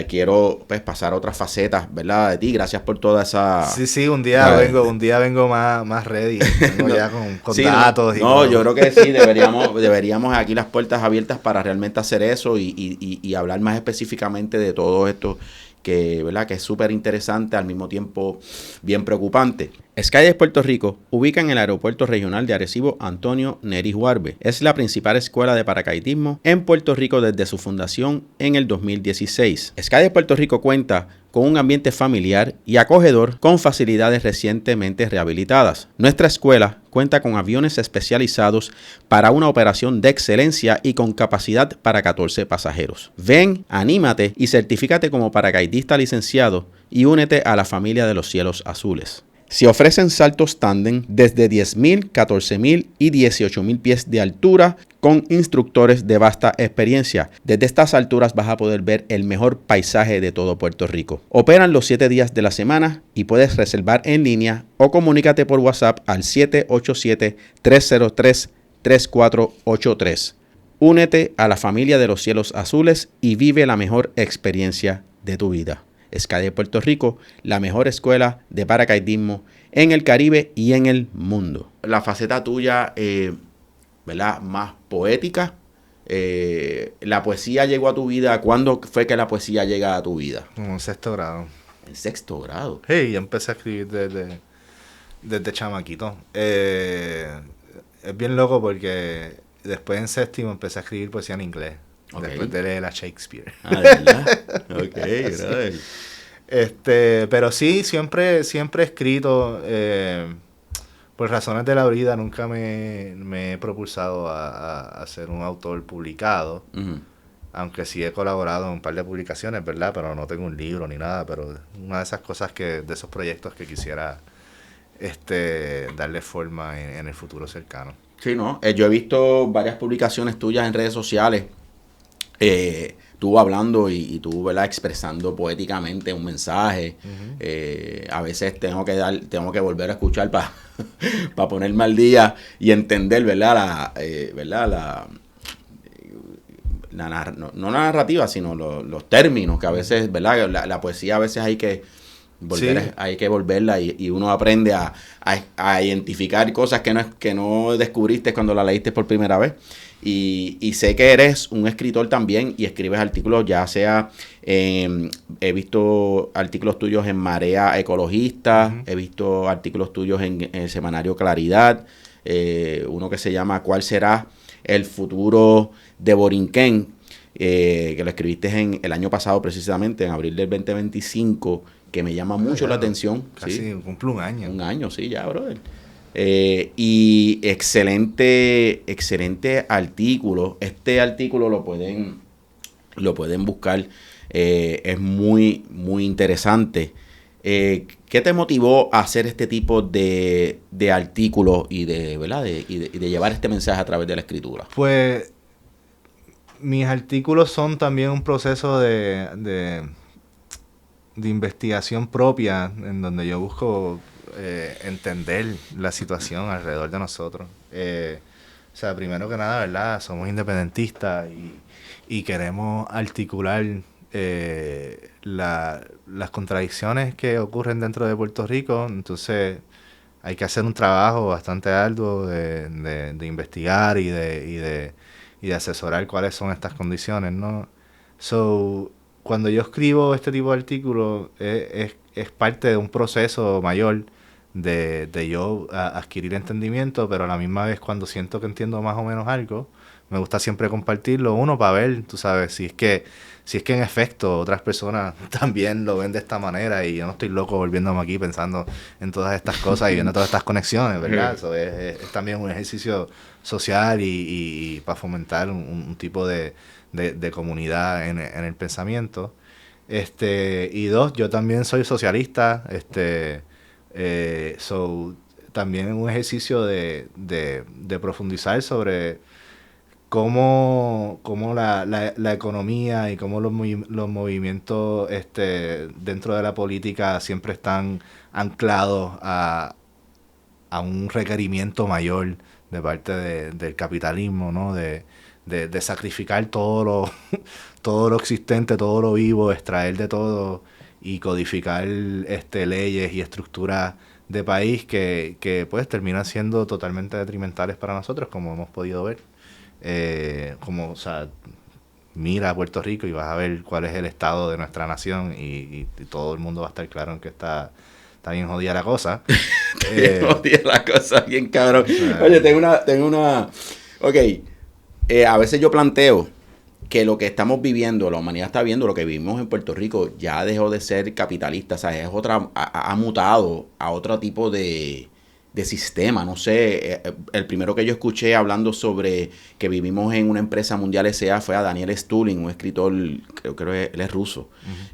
S1: quiero pues pasar a otras facetas, ¿verdad?, de ti. Gracias por toda esa...
S2: Sí, un día vengo más ready. Vengo ya con sí, datos.
S1: Yo creo que sí, deberíamos aquí las puertas abiertas para realmente hacer eso y hablar más específicamente de todo esto ¿verdad?, que es súper interesante, al mismo tiempo bien preocupante. Skydive Puerto Rico ubica en el Aeropuerto Regional de Arecibo Antonio Neri Juarbe. Es la principal escuela de paracaidismo en Puerto Rico desde su fundación en el 2016. Skydive Puerto Rico cuenta con un ambiente familiar y acogedor con facilidades recientemente rehabilitadas. Nuestra escuela cuenta con aviones especializados para una operación de excelencia y con capacidad para 14 pasajeros. Ven, anímate y certifícate como paracaidista licenciado y únete a la familia de los cielos azules. Se ofrecen saltos tándem desde 10.000, 14.000 y 18.000 pies de altura con instructores de vasta experiencia. Desde estas alturas vas a poder ver el mejor paisaje de todo Puerto Rico. Operan los 7 días de la semana y puedes reservar en línea o comunícate por WhatsApp al 787-303-3483. Únete a la familia de los cielos azules y vive la mejor experiencia de tu vida. Skydive Puerto Rico, la mejor escuela de paracaidismo en el Caribe y en el mundo. La faceta tuya, ¿verdad?, más poética. La poesía llegó a tu vida. ¿Cuándo fue que la poesía llega a tu vida?
S2: En 6º grado.
S1: ¿En 6º grado?
S2: Sí, yo empecé a escribir desde chamaquito. Es bien loco porque después en 7º empecé a escribir poesía en inglés. Okay. Después de leer a Shakespeare.
S1: Ah, ¿de verdad? Ok, brother.
S2: Pero sí, siempre he escrito. Por razones de la vida nunca me he propulsado a ser un autor publicado. Uh-huh. Aunque sí he colaborado en un par de publicaciones, ¿verdad? Pero no tengo un libro ni nada. Pero una de esas cosas de esos proyectos que quisiera darle forma en el futuro cercano.
S1: Sí, ¿no? Yo he visto varias publicaciones tuyas en redes sociales. Tú hablando y tú, ¿verdad?, expresando poéticamente un mensaje. Uh-huh. A veces tengo que volver a escuchar para ponerme al día y entender, ¿verdad?, no la narrativa, sino los términos que a veces, ¿verdad?, la poesía a veces hay que volverla y uno aprende a identificar cosas que no descubriste cuando la leíste por primera vez. Y sé que eres un escritor también y escribes artículos, ya sea, he visto artículos tuyos en Marea Ecologista, uh-huh. He visto artículos tuyos en el semanario Claridad, uno que se llama ¿Cuál será el futuro de Borinquen? Que lo escribiste en el año pasado precisamente, en abril del 2025, que me llama mucho la atención.
S2: Casi ¿sí? Cumple un año.
S1: Un año, sí, ya, brother. Y excelente artículo. Este artículo lo pueden buscar. Es muy, muy interesante. ¿Qué te motivó a hacer este tipo de artículos y ¿verdad?, de llevar este mensaje a través de la escritura?
S2: Pues mis artículos son también un proceso de investigación propia en donde yo busco entender la situación alrededor de nosotros. O sea, primero que nada, ¿verdad?, somos independentistas y queremos articular las contradicciones que ocurren dentro de Puerto Rico. Entonces hay que hacer un trabajo bastante arduo de investigar y de asesorar cuáles son estas condiciones, ¿no? So, cuando yo escribo este tipo de artículos es parte de un proceso mayor de yo adquirir entendimiento, pero a la misma vez cuando siento que entiendo más o menos algo, me gusta siempre compartirlo, uno, para ver, tú sabes, si es que en efecto otras personas también lo ven de esta manera y yo no estoy loco volviéndome aquí pensando en todas estas cosas y viendo todas estas conexiones, ¿verdad? Eso es también un ejercicio social y para fomentar un tipo de comunidad en el pensamiento. Y dos, yo también soy socialista, también un ejercicio de profundizar sobre cómo la economía y cómo los movimientos dentro de la política siempre están anclados a un requerimiento mayor de parte del capitalismo, ¿no? De sacrificar todo lo existente, todo lo vivo, extraer de todo y codificar leyes y estructuras de país que pues terminan siendo totalmente detrimentales para nosotros, como hemos podido ver. O sea, mira a Puerto Rico y vas a ver cuál es el estado de nuestra nación y todo el mundo va a estar claro en que está bien jodida la cosa.
S1: Jodida la cosa, bien cabrón. Oye, tengo una... Ok, a veces yo planteo que lo que estamos viviendo, la humanidad está viendo, lo que vivimos en Puerto Rico, ya dejó de ser capitalista, o sea, ha mutado a otro tipo de sistema, no sé, el primero que yo escuché hablando sobre que vivimos en una empresa mundial S.A. fue a Daniel Stulin, un escritor, creo que él es ruso,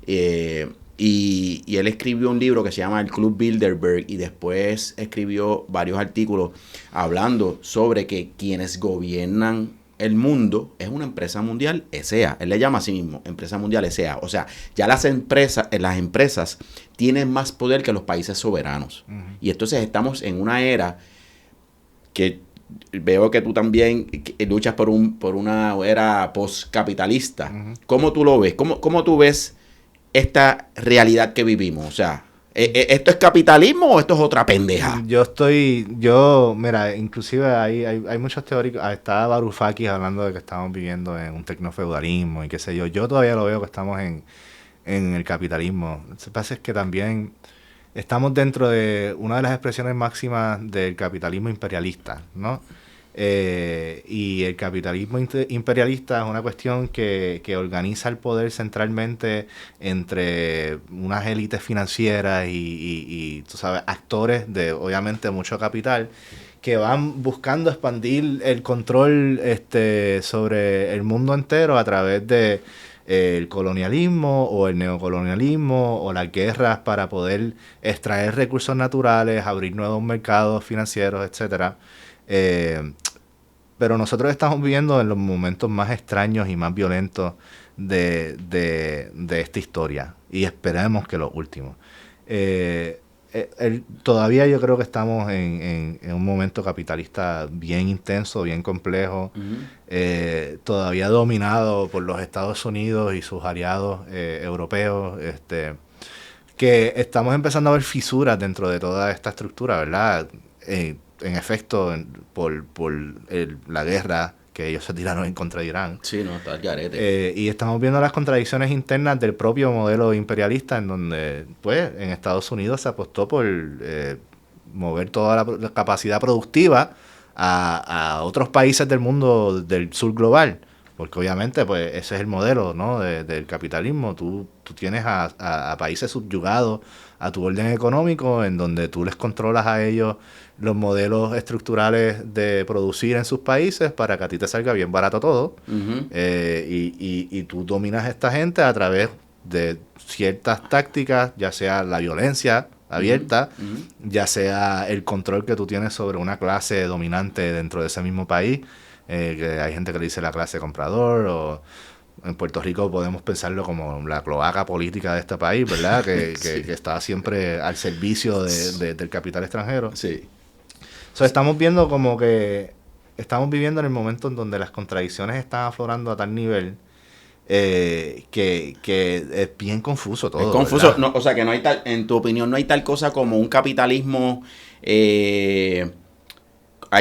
S1: y él escribió un libro que se llama El Club Bilderberg y después escribió varios artículos hablando sobre que quienes gobiernan el mundo es una empresa mundial S.A. Él le llama a sí mismo empresa mundial S.A. O sea, ya las empresas tienen más poder que los países soberanos. Uh-huh. Y entonces estamos en una era que veo que tú también luchas por una era postcapitalista. Uh-huh. ¿Cómo tú lo ves? ¿Cómo tú ves esta realidad que vivimos? O sea, ¿esto es capitalismo o esto es otra pendeja?
S2: Mira, inclusive hay muchos teóricos, está Varoufakis hablando de que estamos viviendo en un tecnofeudalismo y qué sé yo. Yo todavía lo veo que estamos en el capitalismo. Lo que pasa es que también estamos dentro de una de las expresiones máximas del capitalismo imperialista, ¿no? Y el capitalismo imperialista es una cuestión que organiza el poder centralmente entre unas élites financieras y tú sabes, actores de obviamente mucho capital que van buscando expandir el control sobre el mundo entero a través de el colonialismo o el neocolonialismo o las guerras para poder extraer recursos naturales, abrir nuevos mercados financieros, etcétera. Pero nosotros estamos viviendo en los momentos más extraños y más violentos de esta historia y esperemos que los últimos. Todavía yo creo que estamos en un momento capitalista bien intenso, bien complejo, todavía dominado por los Estados Unidos y sus aliados europeos, que estamos empezando a ver fisuras dentro de toda esta estructura, ¿verdad? En efecto, por la guerra que ellos se tiraron en contra de Irán.
S1: Sí, no, está el garete.
S2: Y estamos viendo las contradicciones internas del propio modelo imperialista, en donde, pues, en Estados Unidos se apostó por mover toda la capacidad productiva a otros países del mundo del sur global. Porque obviamente, pues, ese es el modelo, ¿no? del capitalismo. Tú tienes a países subyugados a tu orden económico, en donde tú les controlas a ellos los modelos estructurales de producir en sus países para que a ti te salga bien barato todo. Uh-huh. Y tú dominas a esta gente a través de ciertas tácticas, ya sea la violencia abierta, uh-huh. ya sea el control que tú tienes sobre una clase dominante dentro de ese mismo país, que hay gente que le dice la clase comprador, o en Puerto Rico podemos pensarlo como la cloaca política de este país, ¿verdad? Que está siempre al servicio del capital extranjero.
S1: Sí.
S2: So, estamos viendo como que estamos viviendo en el momento en donde las contradicciones están aflorando a tal nivel que es bien confuso todo.
S1: Es confuso, no, o sea que no hay tal, en tu opinión, no hay tal cosa como un capitalismo. Hay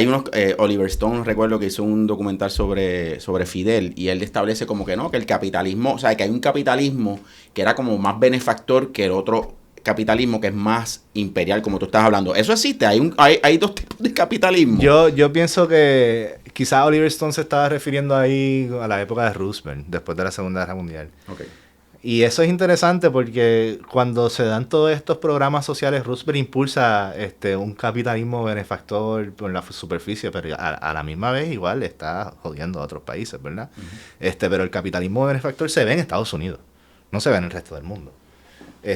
S1: unos, Oliver Stone, recuerdo que hizo un documental sobre Fidel y él establece como que no, que el capitalismo, o sea, que hay un capitalismo que era como más benefactor que el otro capitalismo que es más imperial, como tú estás hablando. ¿Eso existe? ¿Hay dos tipos de capitalismo?
S2: Yo pienso que quizás Oliver Stone se estaba refiriendo ahí a la época de Roosevelt, después de la Segunda Guerra Mundial.
S1: Okay.
S2: Y eso es interesante porque cuando se dan todos estos programas sociales, Roosevelt impulsa un capitalismo benefactor por la superficie, pero a la misma vez igual está jodiendo a otros países, ¿verdad? Uh-huh. Pero el capitalismo benefactor se ve en Estados Unidos. No se ve en el resto del mundo.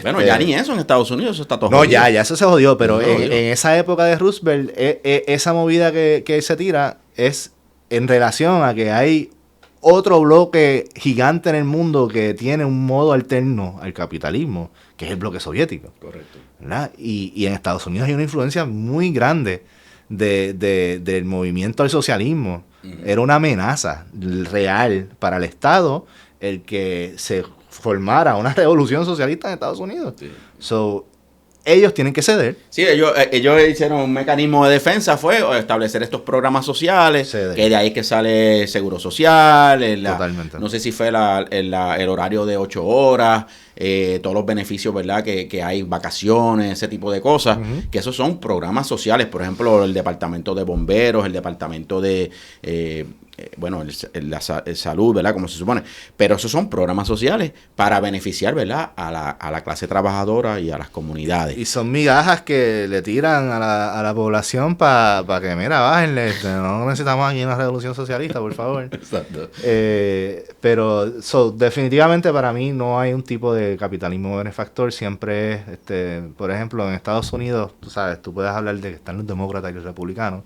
S1: Bueno, ya ni eso en Estados Unidos, eso está todo
S2: No,
S1: jodido.
S2: ya eso se jodió, pero
S1: No,
S2: en esa época de Roosevelt, esa movida que él se tira es en relación a que hay otro bloque gigante en el mundo que tiene un modo alterno al capitalismo, que es el bloque soviético.
S1: Correcto.
S2: ¿Verdad? Y en Estados Unidos hay una influencia muy grande del movimiento al socialismo. Era una amenaza real para el Estado el que se formara una revolución socialista en Estados Unidos.
S1: Sí.
S2: So, ellos tienen que ceder.
S1: Sí, ellos hicieron un mecanismo de defensa, fue establecer estos programas sociales, que de ahí que sale el seguro social,
S2: Totalmente.
S1: No sé si fue el horario de 8 horas, todos los beneficios, ¿verdad? Que hay, vacaciones, ese tipo de cosas, que esos son programas sociales, por ejemplo, el departamento de bomberos, el departamento de... el salud, ¿verdad? Como se supone. Pero esos son programas sociales para beneficiar, ¿verdad? A la clase trabajadora y a las comunidades.
S2: Y son migajas que le tiran a la población para que, mira, bájenle. No necesitamos aquí una revolución socialista, por favor.
S1: Exacto.
S2: Pero definitivamente para mí no hay un tipo de capitalismo benefactor. Siempre es, por ejemplo, en Estados Unidos, tú sabes, tú puedes hablar de que están los demócratas y los republicanos.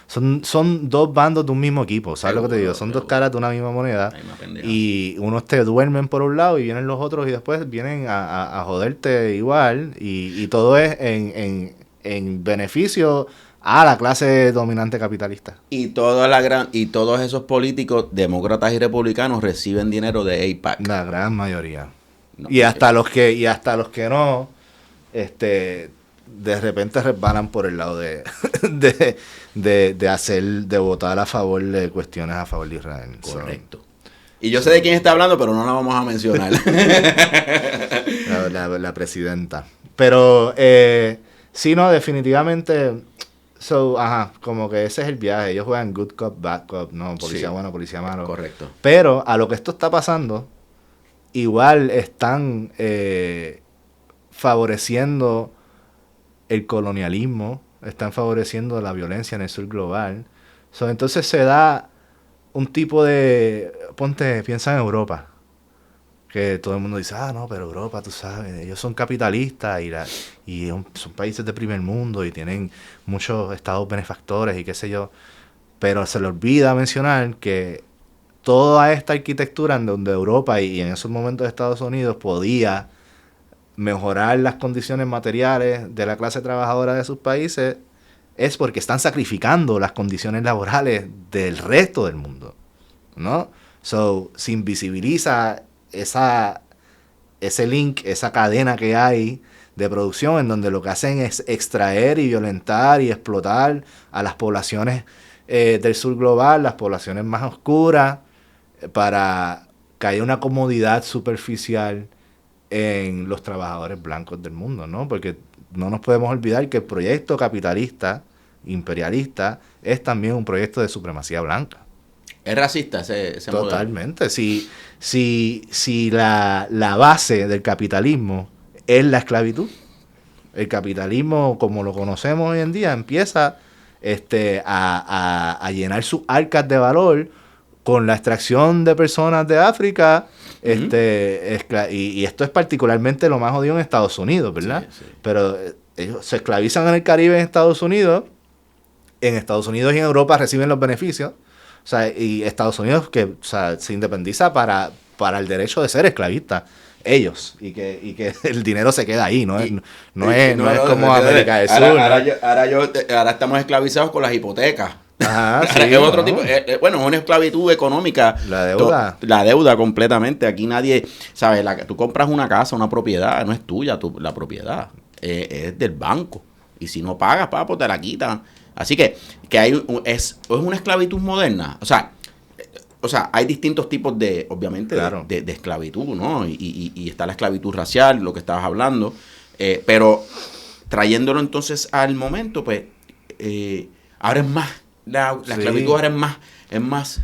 S2: Son dos bandos de un mismo equipo, ¿sabes lo que te digo? Son dos caras de una misma moneda. Y unos te duermen por un lado y vienen los otros y después vienen a joderte igual. Y todo es en beneficio a la clase dominante capitalista.
S1: Y todos esos políticos, demócratas y republicanos, reciben dinero de AIPAC.
S2: La gran mayoría.
S1: No,
S2: y hasta los que no, de repente resbalan por el lado de votar a favor de cuestiones a favor de Israel.
S1: Correcto. Y yo sé de quién está hablando, pero no la vamos a mencionar.
S2: La presidenta. Pero sí, no, definitivamente. Como que ese es el viaje. Ellos juegan good cop, bad cop, no, policía bueno, policía malo.
S1: Correcto.
S2: Pero a lo que esto está pasando, igual están favoreciendo el colonialismo, están favoreciendo la violencia en el sur global. Entonces se da un tipo de... piensa en Europa. Que todo el mundo dice, no, pero Europa, tú sabes, ellos son capitalistas son países de primer mundo y tienen muchos estados benefactores y qué sé yo. Pero se le olvida mencionar que toda esta arquitectura en donde Europa y en esos momentos Estados Unidos podía mejorar las condiciones materiales de la clase trabajadora de sus países es porque están sacrificando las condiciones laborales del resto del mundo, ¿no? Se invisibiliza ese link, esa cadena que hay de producción en donde lo que hacen es extraer y violentar y explotar a las poblaciones del sur global, las poblaciones más oscuras, para que haya una comodidad superficial en los trabajadores blancos del mundo, ¿no? Porque no nos podemos olvidar que el proyecto capitalista, imperialista, es también un proyecto de supremacía blanca.
S1: Es racista ese
S2: Totalmente. Si la base del capitalismo es la esclavitud, el capitalismo, como lo conocemos hoy en día, empieza a llenar sus arcas de valor con la extracción de personas de África. Y esto es particularmente lo más jodido en Estados Unidos, ¿verdad?
S1: Sí.
S2: Pero ellos se esclavizan en el Caribe, en Estados Unidos y en Europa reciben los beneficios. O sea, y Estados Unidos se independiza para el derecho de ser esclavista. Ellos. Y que el dinero se queda ahí. No es como América del Sur.
S1: Ahora estamos esclavizados con las hipotecas.
S2: Ajá, sí,
S1: es otro tipo, es una esclavitud económica.
S2: La deuda.
S1: La deuda completamente. Aquí nadie, ¿sabes? Tú compras una casa, una propiedad, no es tuya la propiedad. Es del banco. Y si no pagas, papo, te la quitan. Así que es una esclavitud moderna. O sea, hay distintos tipos obviamente,
S2: claro,
S1: de esclavitud, ¿no? Y está la esclavitud racial, lo que estabas hablando. Pero trayéndolo entonces al momento, pues, ahora es más. La esclavitud ahora es más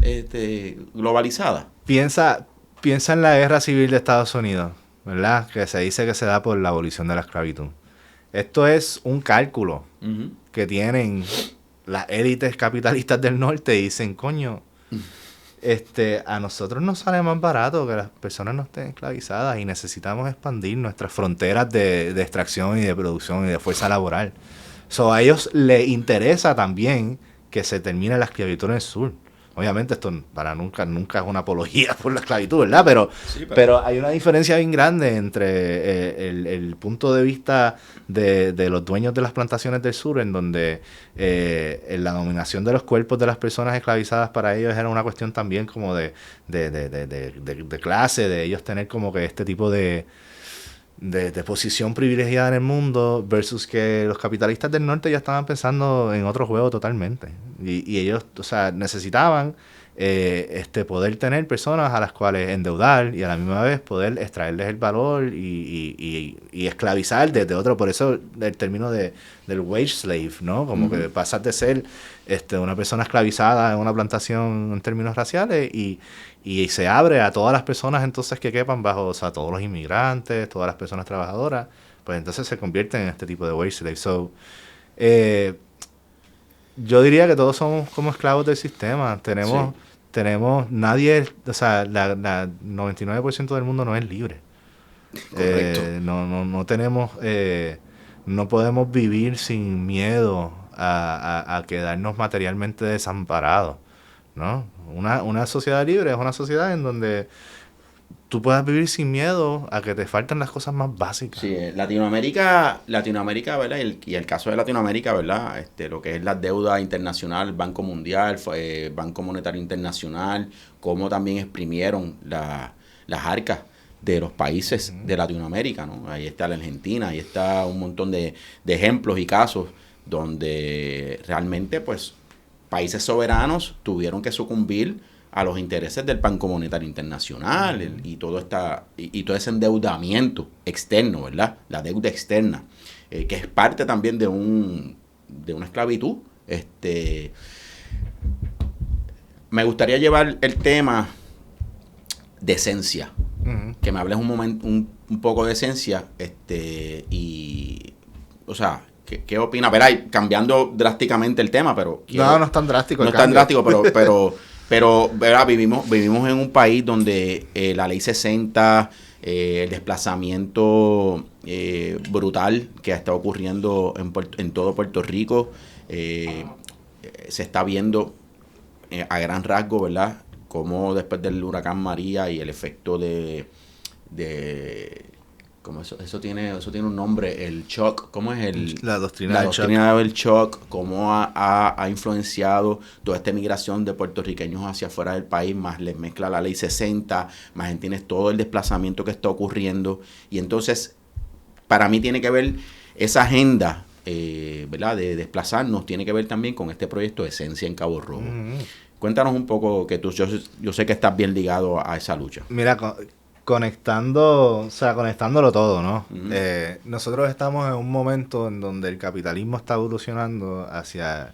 S1: globalizada.
S2: Piensa en la guerra civil de Estados Unidos, ¿verdad? Que se dice que se da por la abolición de la esclavitud. Esto es un cálculo que tienen las élites capitalistas del norte y dicen, coño, A nosotros nos sale más barato que las personas no estén esclavizadas y necesitamos expandir nuestras fronteras de extracción y de producción y de fuerza laboral. So, a ellos les interesa también que se termine la esclavitud en el sur. Obviamente esto nunca es una apología por la esclavitud, ¿verdad? Pero hay una diferencia bien grande entre el punto de vista de los dueños de las plantaciones del sur, en donde la dominación de los cuerpos de las personas esclavizadas para ellos era una cuestión también como de clase, de ellos tener como que este tipo de posición privilegiada en el mundo, versus que los capitalistas del norte ya estaban pensando en otro juego totalmente. Y ellos, o sea, necesitaban poder tener personas a las cuales endeudar y a la misma vez poder extraerles el valor y esclavizar desde otro. Por eso el término del wage slave, ¿no? Como que pasas de ser una persona esclavizada en una plantación en términos raciales y se abre a todas las personas entonces que quepan bajo, o sea, todos los inmigrantes, todas las personas trabajadoras, pues entonces se convierten en este tipo de wage slave. So, yo diría que todos somos como esclavos del sistema. Nadie, o sea, la 99% del mundo no es libre.
S1: Correcto.
S2: No tenemos, no podemos vivir sin miedo a quedarnos materialmente desamparados, ¿no? Una sociedad libre es una sociedad en donde tú puedas vivir sin miedo a que te falten las cosas más básicas.
S1: Sí, Latinoamérica, ¿verdad? Y el caso de Latinoamérica, ¿verdad? Lo que es la deuda internacional, Banco Mundial, Banco Monetario Internacional, cómo también exprimieron las arcas de los países de Latinoamérica, ¿no? Ahí está la Argentina, ahí está un montón de ejemplos y casos donde realmente, pues, países soberanos tuvieron que sucumbir a los intereses del Banco Monetario Internacional y todo ese endeudamiento externo, ¿verdad? La deuda externa, que es parte también de una esclavitud. Me gustaría llevar el tema de esencia, que me hables un poco de esencia, o sea, ¿qué opinas? Verá, cambiando drásticamente el tema, pero...
S2: No es tan drástico.
S1: No es tan drástico, pero ¿verdad? Vivimos en un país donde la ley 60, el desplazamiento brutal que está ocurriendo en todo Puerto Rico, se está viendo a gran rasgo, ¿verdad? Como después del huracán María y el efecto como eso tiene un nombre, el shock, ¿cómo es
S2: la doctrina
S1: del shock? Cómo ha influenciado toda esta migración de puertorriqueños hacia afuera del país, más les mezcla la ley 60, más tienes todo el desplazamiento que está ocurriendo, y entonces para mí tiene que ver esa agenda, ¿verdad? De desplazarnos, tiene que ver también con este proyecto Esencia en Cabo Rojo. Cuéntanos un poco, que yo sé que estás bien ligado a esa lucha.
S2: Mira, conectándolo todo, ¿no? Nosotros estamos en un momento en donde el capitalismo está evolucionando hacia...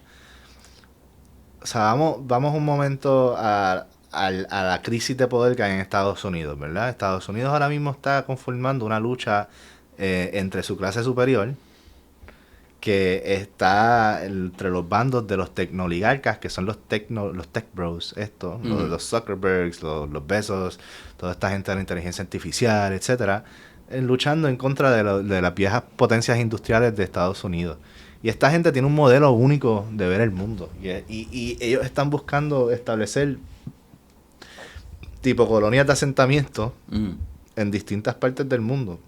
S2: O sea, vamos un momento a la crisis de poder que hay en Estados Unidos, ¿verdad? Estados Unidos ahora mismo está conformando una lucha entre su clase superior, que está entre los bandos de los tecnoligarcas, que son los tech bros, los Zuckerbergs, los Bezos, toda esta gente de la inteligencia artificial, etcétera, luchando en contra de las viejas potencias industriales de Estados Unidos. Y esta gente tiene un modelo único de ver el mundo. Y ellos están buscando establecer tipo colonias de asentamiento en distintas partes del mundo.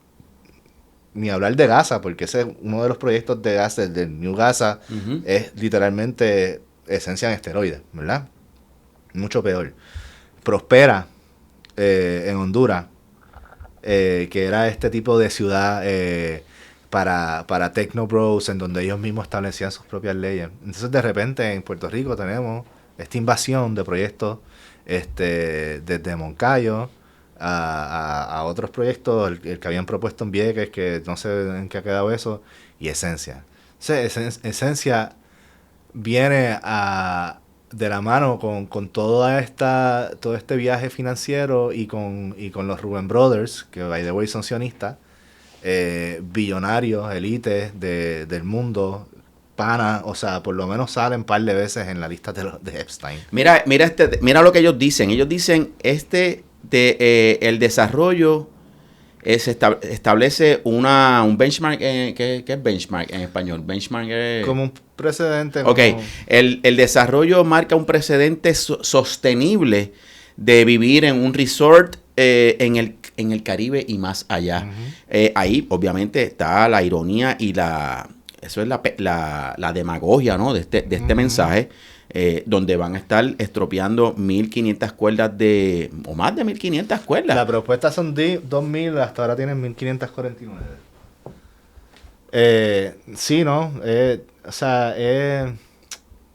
S2: Ni hablar de Gaza, porque ese es uno de los proyectos de Gaza, el del New Gaza, es literalmente esencia en esteroides, ¿verdad? Mucho peor. Prospera en Honduras, que era este tipo de ciudad para Techno Bros, en donde ellos mismos establecían sus propias leyes. Entonces, de repente, en Puerto Rico tenemos esta invasión de proyectos desde Moncayo a otros proyectos, el que habían propuesto en Vieques, que no sé en qué ha quedado eso, y Esencia. Esencia viene de la mano con todo este viaje financiero y con los Rubén Brothers, que by the way son sionistas, billonarios, élites del mundo, pana, o sea, por lo menos salen un par de veces en la lista de Epstein.
S1: Mira lo que ellos dicen. Ellos dicen, el desarrollo establece un benchmark. ¿Qué es benchmark en español? Benchmark es...
S2: Como un precedente.
S1: Ok, el desarrollo marca un precedente sostenible de vivir en un resort en el Caribe y más allá.
S2: Uh-huh.
S1: Ahí, obviamente, está la ironía y eso es la demagogia, ¿no? de este uh-huh. mensaje, donde van a estar estropeando 1.500 cuerdas o más de 1.500 cuerdas.
S2: La propuesta son 2.000, hasta ahora tienen 1.549. Sí, ¿no? O sea,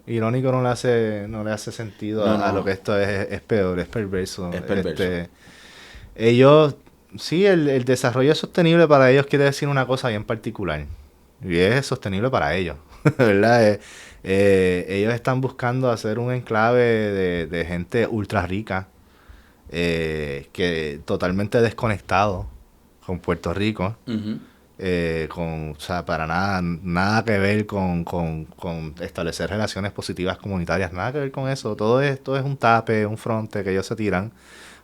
S2: irónico, no le hace sentido a lo que esto es peor, es perverso.
S1: Es perverso.
S2: Ellos, sí, el desarrollo sostenible para ellos quiere decir una cosa bien particular. Y es sostenible para ellos, ¿verdad? Ellos están buscando hacer un enclave de gente ultra rica, que totalmente desconectado con Puerto Rico. Uh-huh. O sea, para nada que ver con establecer relaciones positivas comunitarias, nada que ver con eso. Todo esto es un tape, un fronte que ellos se tiran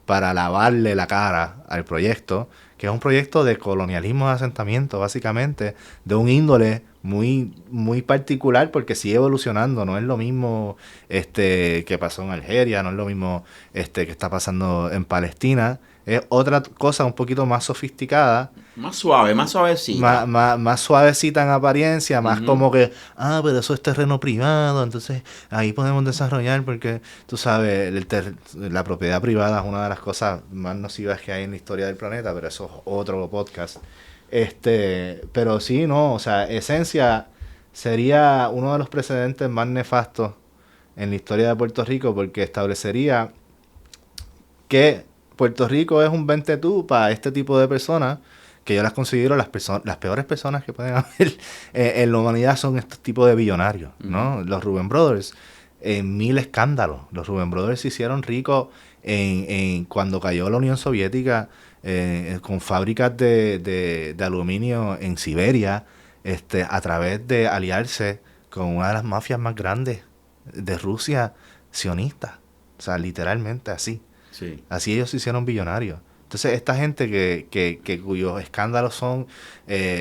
S2: para lavarle la cara al proyecto, que es un proyecto de colonialismo de asentamiento, básicamente, de un índole muy, muy particular, porque sigue evolucionando. No es lo mismo que pasó en Algeria, no es lo mismo que está pasando en Palestina. Es otra cosa un poquito más sofisticada.
S1: Más suave, más suavecita.
S2: Más suavecita en apariencia, más uh-huh. como que, pero eso es terreno privado, entonces ahí podemos desarrollar, porque tú sabes, la propiedad privada es una de las cosas más nocivas que hay en la historia del planeta, pero eso es otro podcast. Pero sí, no, o sea, esencia sería uno de los precedentes más nefastos en la historia de Puerto Rico, porque establecería que Puerto Rico es un ventetú para este tipo de personas, que yo las considero las peores personas que pueden haber en la humanidad. Son estos tipos de billonarios, ¿no? Uh-huh. Los Rubén Brothers, en 1000 escándalos. Los Rubén Brothers se hicieron ricos cuando cayó la Unión Soviética, con fábricas de aluminio en Siberia, a través de aliarse con una de las mafias más grandes de Rusia, sionistas. O sea, literalmente así.
S1: Sí.
S2: Así ellos se hicieron billonarios. Entonces, esta gente que cuyos escándalos son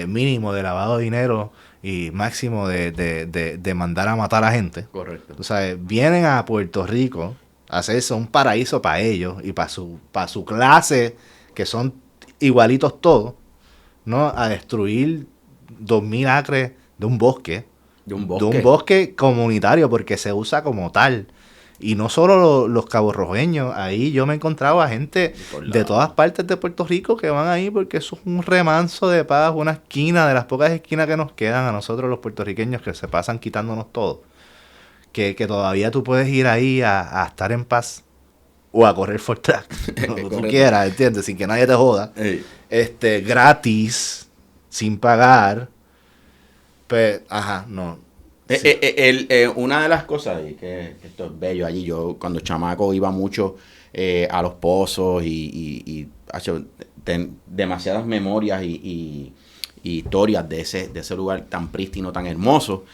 S2: mínimo de lavado de dinero y máximo de mandar a matar a gente.
S1: Correcto.
S2: O sea, vienen a Puerto Rico a hacerse un paraíso para ellos y para su clase, que son igualitos todos, ¿no? A destruir 2.000 acres de un bosque. De un bosque comunitario, porque se usa como tal. Y no solo los caborrojeños, ahí yo me encontraba a gente de todas partes de Puerto Rico que van ahí porque eso es un remanso de paz, una esquina de las pocas esquinas que nos quedan a nosotros los puertorriqueños, que se pasan quitándonos todo. Que todavía tú puedes ir ahí a estar en paz o a correr for track, como tú quieras, ¿entiendes? Sin que nadie te joda.
S1: Hey.
S2: Gratis, sin pagar. Pues, no. Sí.
S1: Una de las cosas, y que esto es bello allí, yo cuando chamaco iba mucho a los pozos y demasiadas memorias y historias de ese lugar tan prístino, tan hermoso.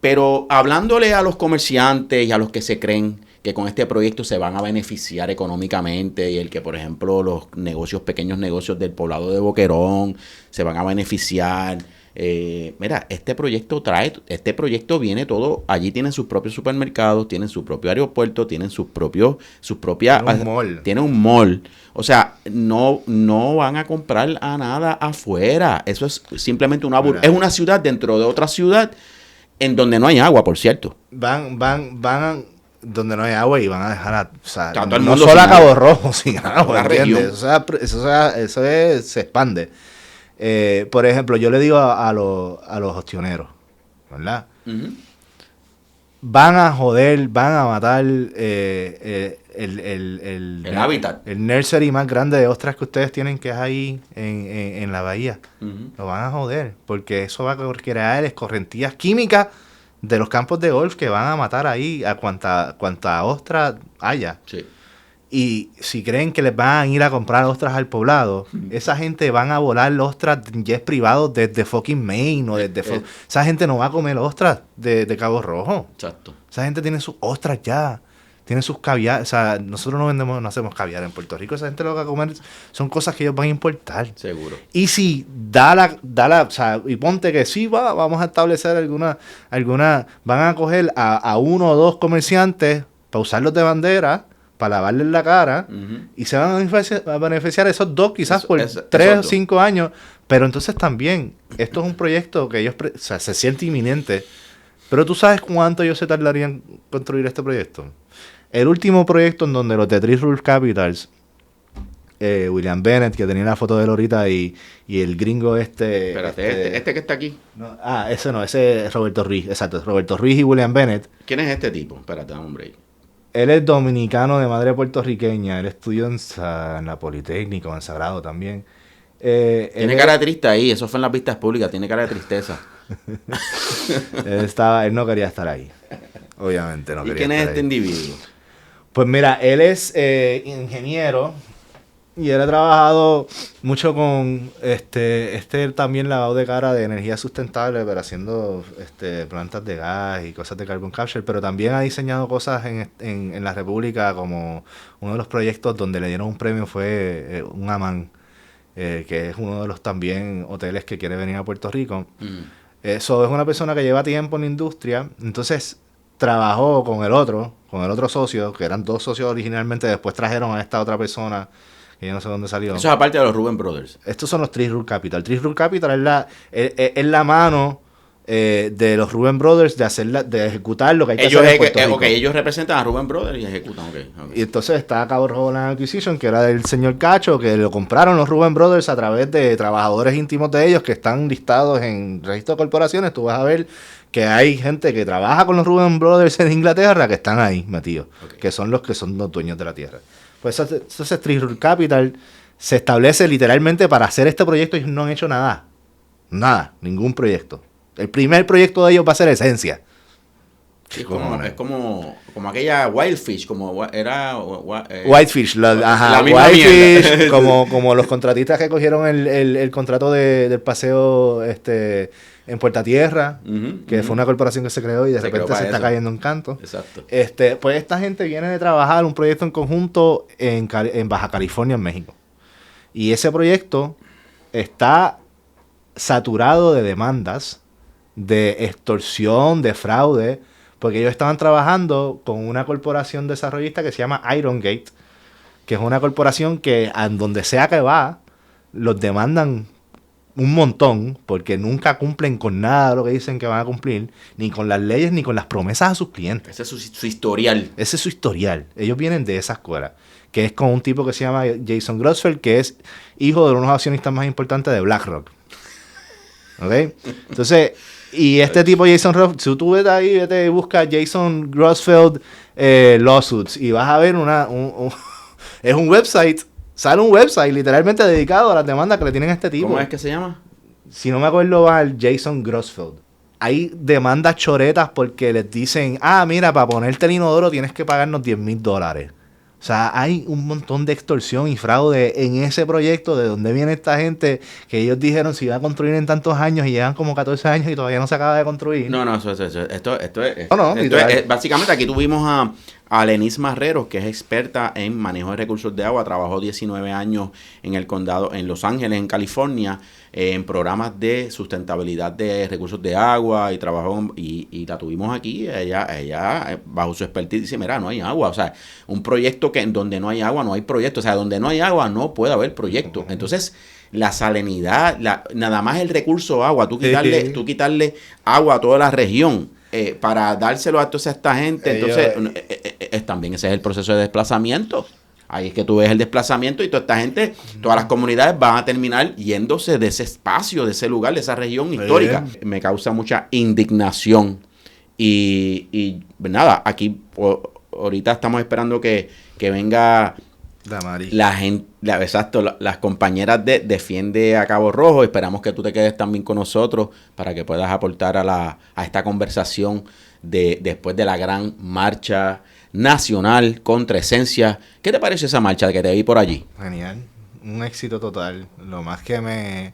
S1: Pero hablándole a los comerciantes y a los que se creen que con este proyecto se van a beneficiar económicamente, y el que, por ejemplo, los pequeños negocios del poblado de Boquerón se van a beneficiar. Mira, este proyecto viene todo, allí tienen sus propios supermercados, tienen su propio aeropuerto, tienen tienen un mall. O sea, no van a comprar a nada afuera. Eso es simplemente es una ciudad dentro de otra ciudad en donde no hay agua, por cierto.
S2: Van donde no hay agua y van a dejar
S1: no
S2: solo a Cabo Rojo sin agua, ¿entiendes? Eso se expande. Por ejemplo, yo le digo a los ostioneros, ¿verdad? Uh-huh. Van a joder, van a matar el
S1: hábitat.
S2: El nursery más grande de ostras que ustedes tienen, que es ahí en la bahía. Uh-huh. Lo van a joder, porque eso va a crear escorrentías químicas de los campos de golf que van a matar ahí a cuanta ostra haya.
S1: Sí.
S2: Y si creen que les van a ir a comprar ostras al poblado, esa gente van a volar ostras en jets privados desde fucking Maine o desde... esa gente no va a comer ostras de Cabo Rojo.
S1: Exacto.
S2: Esa gente tiene sus ostras ya. Tiene sus caviar. O sea, nosotros no hacemos caviar en Puerto Rico. Esa gente lo que va a comer son cosas que ellos van a importar.
S1: Seguro.
S2: Y si o sea, y ponte que sí vamos a establecer alguna, van a coger a uno o dos comerciantes para usarlos de bandera, para lavarles la cara, y se van a beneficiar esos dos quizás por 3 o 5 años. Pero entonces también, esto es un proyecto que ellos, o sea, se siente inminente. Pero tú sabes cuánto ellos se tardarían en construir este proyecto. El último proyecto en donde los de Three Rule Capitals, William Bennett, que tenía la foto de él ahorita, y el gringo
S1: Espérate, este que está aquí.
S2: No, ese es Roberto Ruiz, exacto, Roberto Ruiz y William Bennett.
S1: ¿Quién es este tipo? Espérate, hombre.
S2: Él es dominicano de madre puertorriqueña, él estudió en la Politécnica, en Sagrado también.
S1: Tiene cara de triste ahí, eso fue en las vistas públicas, tiene cara de tristeza.
S2: Él no quería estar ahí, obviamente no quería estar ahí.
S1: ¿Y quién es este individuo?
S2: Pues mira, él es ingeniero y él ha trabajado mucho con también lavado de cara de energía sustentable, pero haciendo plantas de gas y cosas de carbon capture, pero también ha diseñado cosas en la República, como uno de los proyectos donde le dieron un premio fue un Amán, que es uno de los también hoteles que quiere venir a Puerto Rico. Eso es una persona que lleva tiempo en la industria, entonces trabajó con el otro socio, que eran 2 socios originalmente, después trajeron a esta otra persona, que yo no sé dónde salió.
S1: Eso es aparte de los Rubén Brothers.
S2: Estos son los Three Rule Capital. Three Rule Capital es la mano de los Rubén Brothers de ejecutar lo que hay que hacer en Puerto Rico.
S1: Ellos representan a Rubén Brothers y ejecutan. Okay.
S2: Y entonces está Cabo Rojo Land Acquisition, que era del señor Cacho, que lo compraron los Rubén Brothers a través de trabajadores íntimos de ellos que están listados en registro de corporaciones. Tú vas a ver que hay gente que trabaja con los Rubén Brothers en Inglaterra que están ahí metidos, que son los dueños de la tierra. Pues entonces Three Rule Capital se establece literalmente para hacer este proyecto y no han hecho nada. Nada, ningún proyecto. El primer proyecto de ellos va a ser Esencia.
S1: Sí, es como aquella Wildfish, como era...
S2: Whitefish, la misma Whitefish, como los contratistas que cogieron el contrato del paseo en Puerta Tierra, que fue una corporación que se creó y de repente se está cayendo en canto.
S1: Exacto.
S2: Pues esta gente viene de trabajar un proyecto en conjunto en Baja California, en México. Y ese proyecto está saturado de demandas, de extorsión, de fraude, porque ellos estaban trabajando con una corporación desarrollista que se llama Iron Gate, que es una corporación que a donde sea que va, los demandan un montón, porque nunca cumplen con nada de lo que dicen que van a cumplir, ni con las leyes, ni con las promesas a sus clientes.
S1: Ese es su historial.
S2: Ese es su historial. Ellos vienen de esa escuela, que es con un tipo que se llama Jason Grossfeld, que es hijo de uno de los accionistas más importantes de BlackRock. ¿Ok? Entonces... Y este tipo Jason Grossfeld, si tú vete ahí, vete y busca Jason Grossfeld lawsuits y vas a ver es un website, sale un website literalmente dedicado a las demandas que le tienen a este tipo.
S1: ¿Cómo es que se llama?
S2: Si no me acuerdo mal, Jason Grossfeld. Hay demandas choretas porque les dicen, mira, para ponerte el inodoro tienes que pagarnos $10,000. O sea, hay un montón de extorsión y fraude en ese proyecto. ¿De dónde viene esta gente que ellos dijeron se iba a construir en tantos años y llevan como 14 años y todavía no se acaba de construir?
S1: No, esto es básicamente aquí tuvimos a Lenis Marrero, que es experta en manejo de recursos de agua. Trabajó 19 años en el condado, en Los Ángeles, en California, en programas de sustentabilidad de recursos de agua, y trabajó y la tuvimos aquí. Ella bajo su expertise dice, mira, no hay agua. O sea, un proyecto que en donde no hay agua no hay proyecto. O sea, donde no hay agua no puede haber proyecto. Entonces, la salinidad, nada más el recurso agua, tú quitarle agua a toda la región para dárselo a toda esta gente. Entonces, también ese es el proceso de desplazamiento. Ahí es que tú ves el desplazamiento y toda esta gente, todas las comunidades van a terminar yéndose de ese espacio, de ese lugar, de esa región histórica. Me causa mucha indignación. Y nada, aquí ahorita estamos esperando que venga la gente, las compañeras de Defiende a Cabo Rojo. Esperamos que tú te quedes también con nosotros para que puedas aportar a esta conversación después de la gran marcha nacional contra Esencia. ¿Qué te parece esa marcha que te vi por allí?
S2: Genial, un éxito total. Lo más que me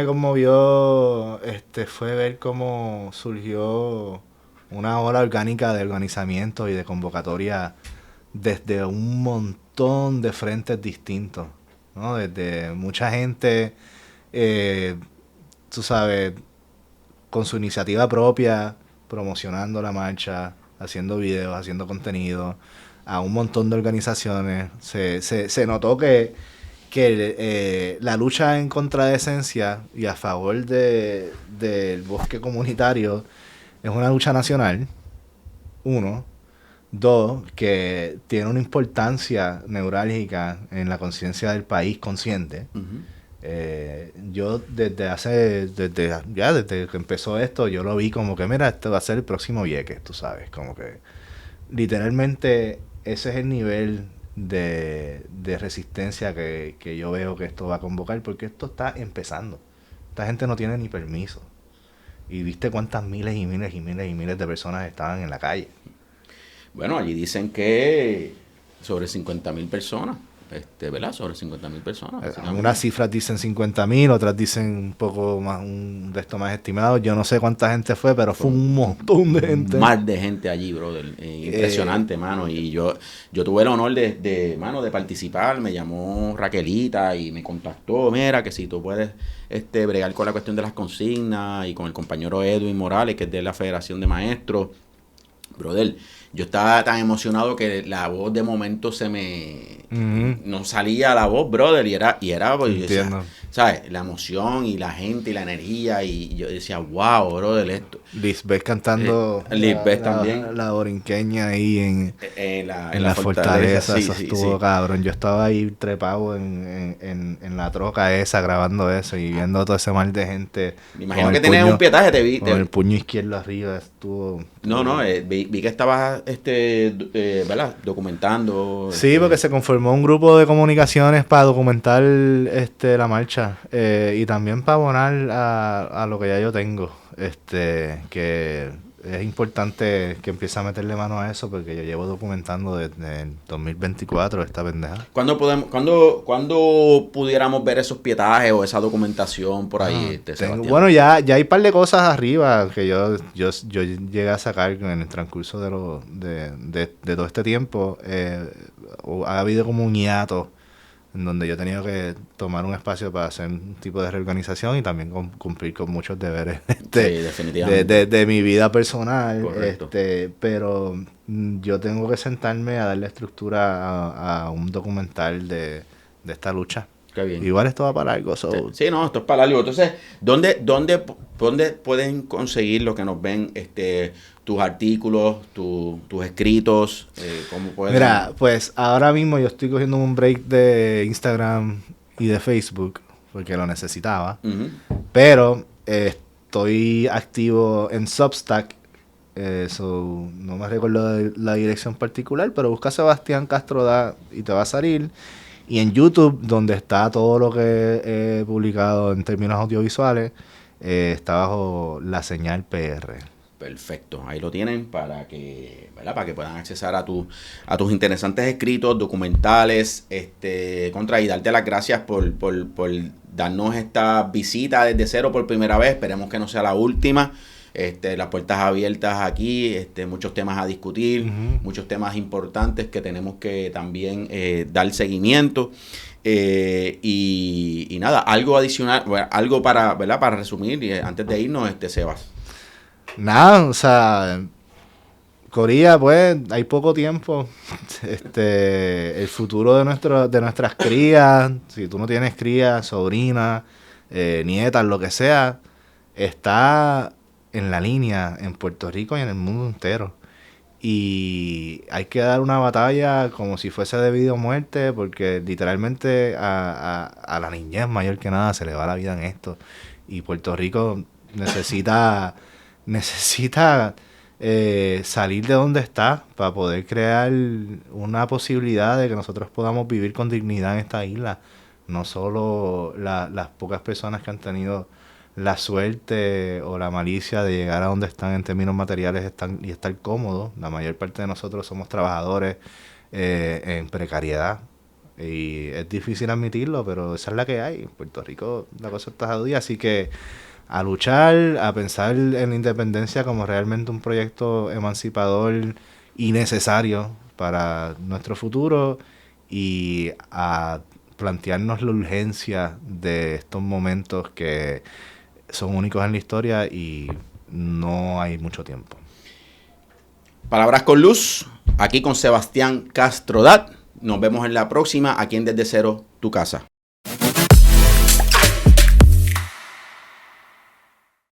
S2: conmovió fue ver cómo surgió una ola orgánica de organizamiento y de convocatoria desde un montón de frentes distintos, ¿no? Desde mucha gente, tú sabes, con su iniciativa propia, promocionando la marcha, haciendo videos, haciendo contenido, a un montón de organizaciones. Se notó que la lucha en contra de Esencia y a favor del bosque comunitario es una lucha nacional, uno. Dos, que tiene una importancia neurálgica en la conciencia del país consciente.
S1: Uh-huh.
S2: Yo desde que empezó esto, yo lo vi como que, mira, esto va a ser el próximo Vieques, tú sabes, como que literalmente ese es el nivel de resistencia que yo veo que esto va a convocar, porque esto está empezando. Esta gente no tiene ni permiso. Y viste cuántas miles y miles y miles y miles de personas estaban en la calle.
S1: Bueno, allí dicen que sobre 50,000 personas, ¿verdad? Sobre 50,000 personas.
S2: Unas cifras dicen 50,000, otras dicen un poco más, un de esto más estimado. Yo no sé cuánta gente fue, pero fue un montón de gente.
S1: Más de gente allí, brother. Impresionante, mano. Y yo tuve el honor de participar. Me llamó Raquelita y me contactó. Mira, que si tú puedes bregar con la cuestión de las consignas y con el compañero Edwin Morales, que es de la Federación de Maestros. Brother, yo estaba tan emocionado que la voz de momento se me... Uh-huh. No salía la voz, brother, y era pues,
S2: entiendo.
S1: Decía, ¿sabes? La emoción y la gente y la energía, y yo decía, wow, brother, esto.
S2: Lisbeth cantando
S1: Lisbeth también.
S2: La borinqueña ahí en la fortaleza,
S1: sí,
S2: eso
S1: sí,
S2: estuvo
S1: sí.
S2: Cabrón. Yo estaba ahí trepado en la troca esa, grabando eso y viendo todo ese mal de gente.
S1: Me imagino que tenías un pietaje, te vi.
S2: Con el puño izquierdo arriba, estuvo...
S1: vi que estabas, ¿verdad? Documentando.
S2: Sí, porque se conformó un grupo de comunicaciones para documentar la marcha y también para abonar a lo que ya yo tengo. Que es importante que empiece a meterle mano a eso porque yo llevo documentando desde el 2024 esta pendeja.
S1: ¿Cuándo pudiéramos ver esos pietajes o esa documentación por ahí,
S2: Bueno, ya hay un par de cosas arriba que yo llegué a sacar en el transcurso de todo este tiempo. Ha habido como un hiato en donde yo he tenido que tomar un espacio para hacer un tipo de reorganización y también cumplir con muchos deberes
S1: definitivamente.
S2: de mi vida personal.
S1: Correcto.
S2: Pero yo tengo que sentarme a darle estructura a un documental de esta lucha.
S1: Qué bien.
S2: Igual esto va para algo.
S1: Sí, no, esto es para algo. Entonces, ¿dónde pueden conseguir lo que nos ven tus artículos, tus escritos? ¿Cómo pueden?
S2: Mira, pues ahora mismo yo estoy cogiendo un break de Instagram y de Facebook porque lo necesitaba.
S1: Uh-huh.
S2: Pero estoy activo en Substack. No me recuerdo la dirección particular, pero busca Sebastián Castro y te va a salir. Y en YouTube, donde está todo lo que he publicado en términos audiovisuales, está bajo La Señal PR.
S1: Perfecto, ahí lo tienen para que, ¿verdad? Para que puedan accesar a tus interesantes escritos, documentales, y darte las gracias por darnos esta visita desde cero por primera vez. Esperemos que no sea la última. Las puertas abiertas aquí, muchos temas a discutir, uh-huh. Muchos temas importantes que tenemos que también dar seguimiento. Y nada, algo adicional, bueno, algo para, ¿verdad? Para resumir, antes de irnos, Sebas.
S2: Nada, o sea, Corilla, pues, hay poco tiempo. El futuro de nuestras crías, si tú no tienes crías, sobrinas, nietas, lo que sea, está en la línea en Puerto Rico y en el mundo entero. Y hay que dar una batalla como si fuese de vida o muerte, porque literalmente a la niñez mayor que nada se le va la vida en esto. Y Puerto Rico necesita salir de donde está para poder crear una posibilidad de que nosotros podamos vivir con dignidad en esta isla. No solo las pocas personas que han tenido la suerte o la malicia de llegar a donde están en términos materiales y estar cómodos. La mayor parte de nosotros somos trabajadores en precariedad. Y es difícil admitirlo, pero esa es la que hay. En Puerto Rico la cosa está jodida, así que a luchar, a pensar en la independencia como realmente un proyecto emancipador y necesario para nuestro futuro y a plantearnos la urgencia de estos momentos que son únicos en la historia y no hay mucho tiempo.
S1: Palabras con luz, aquí con Sebastián Castro Dat. Nos vemos en la próxima, aquí en Desde Cero, tu casa.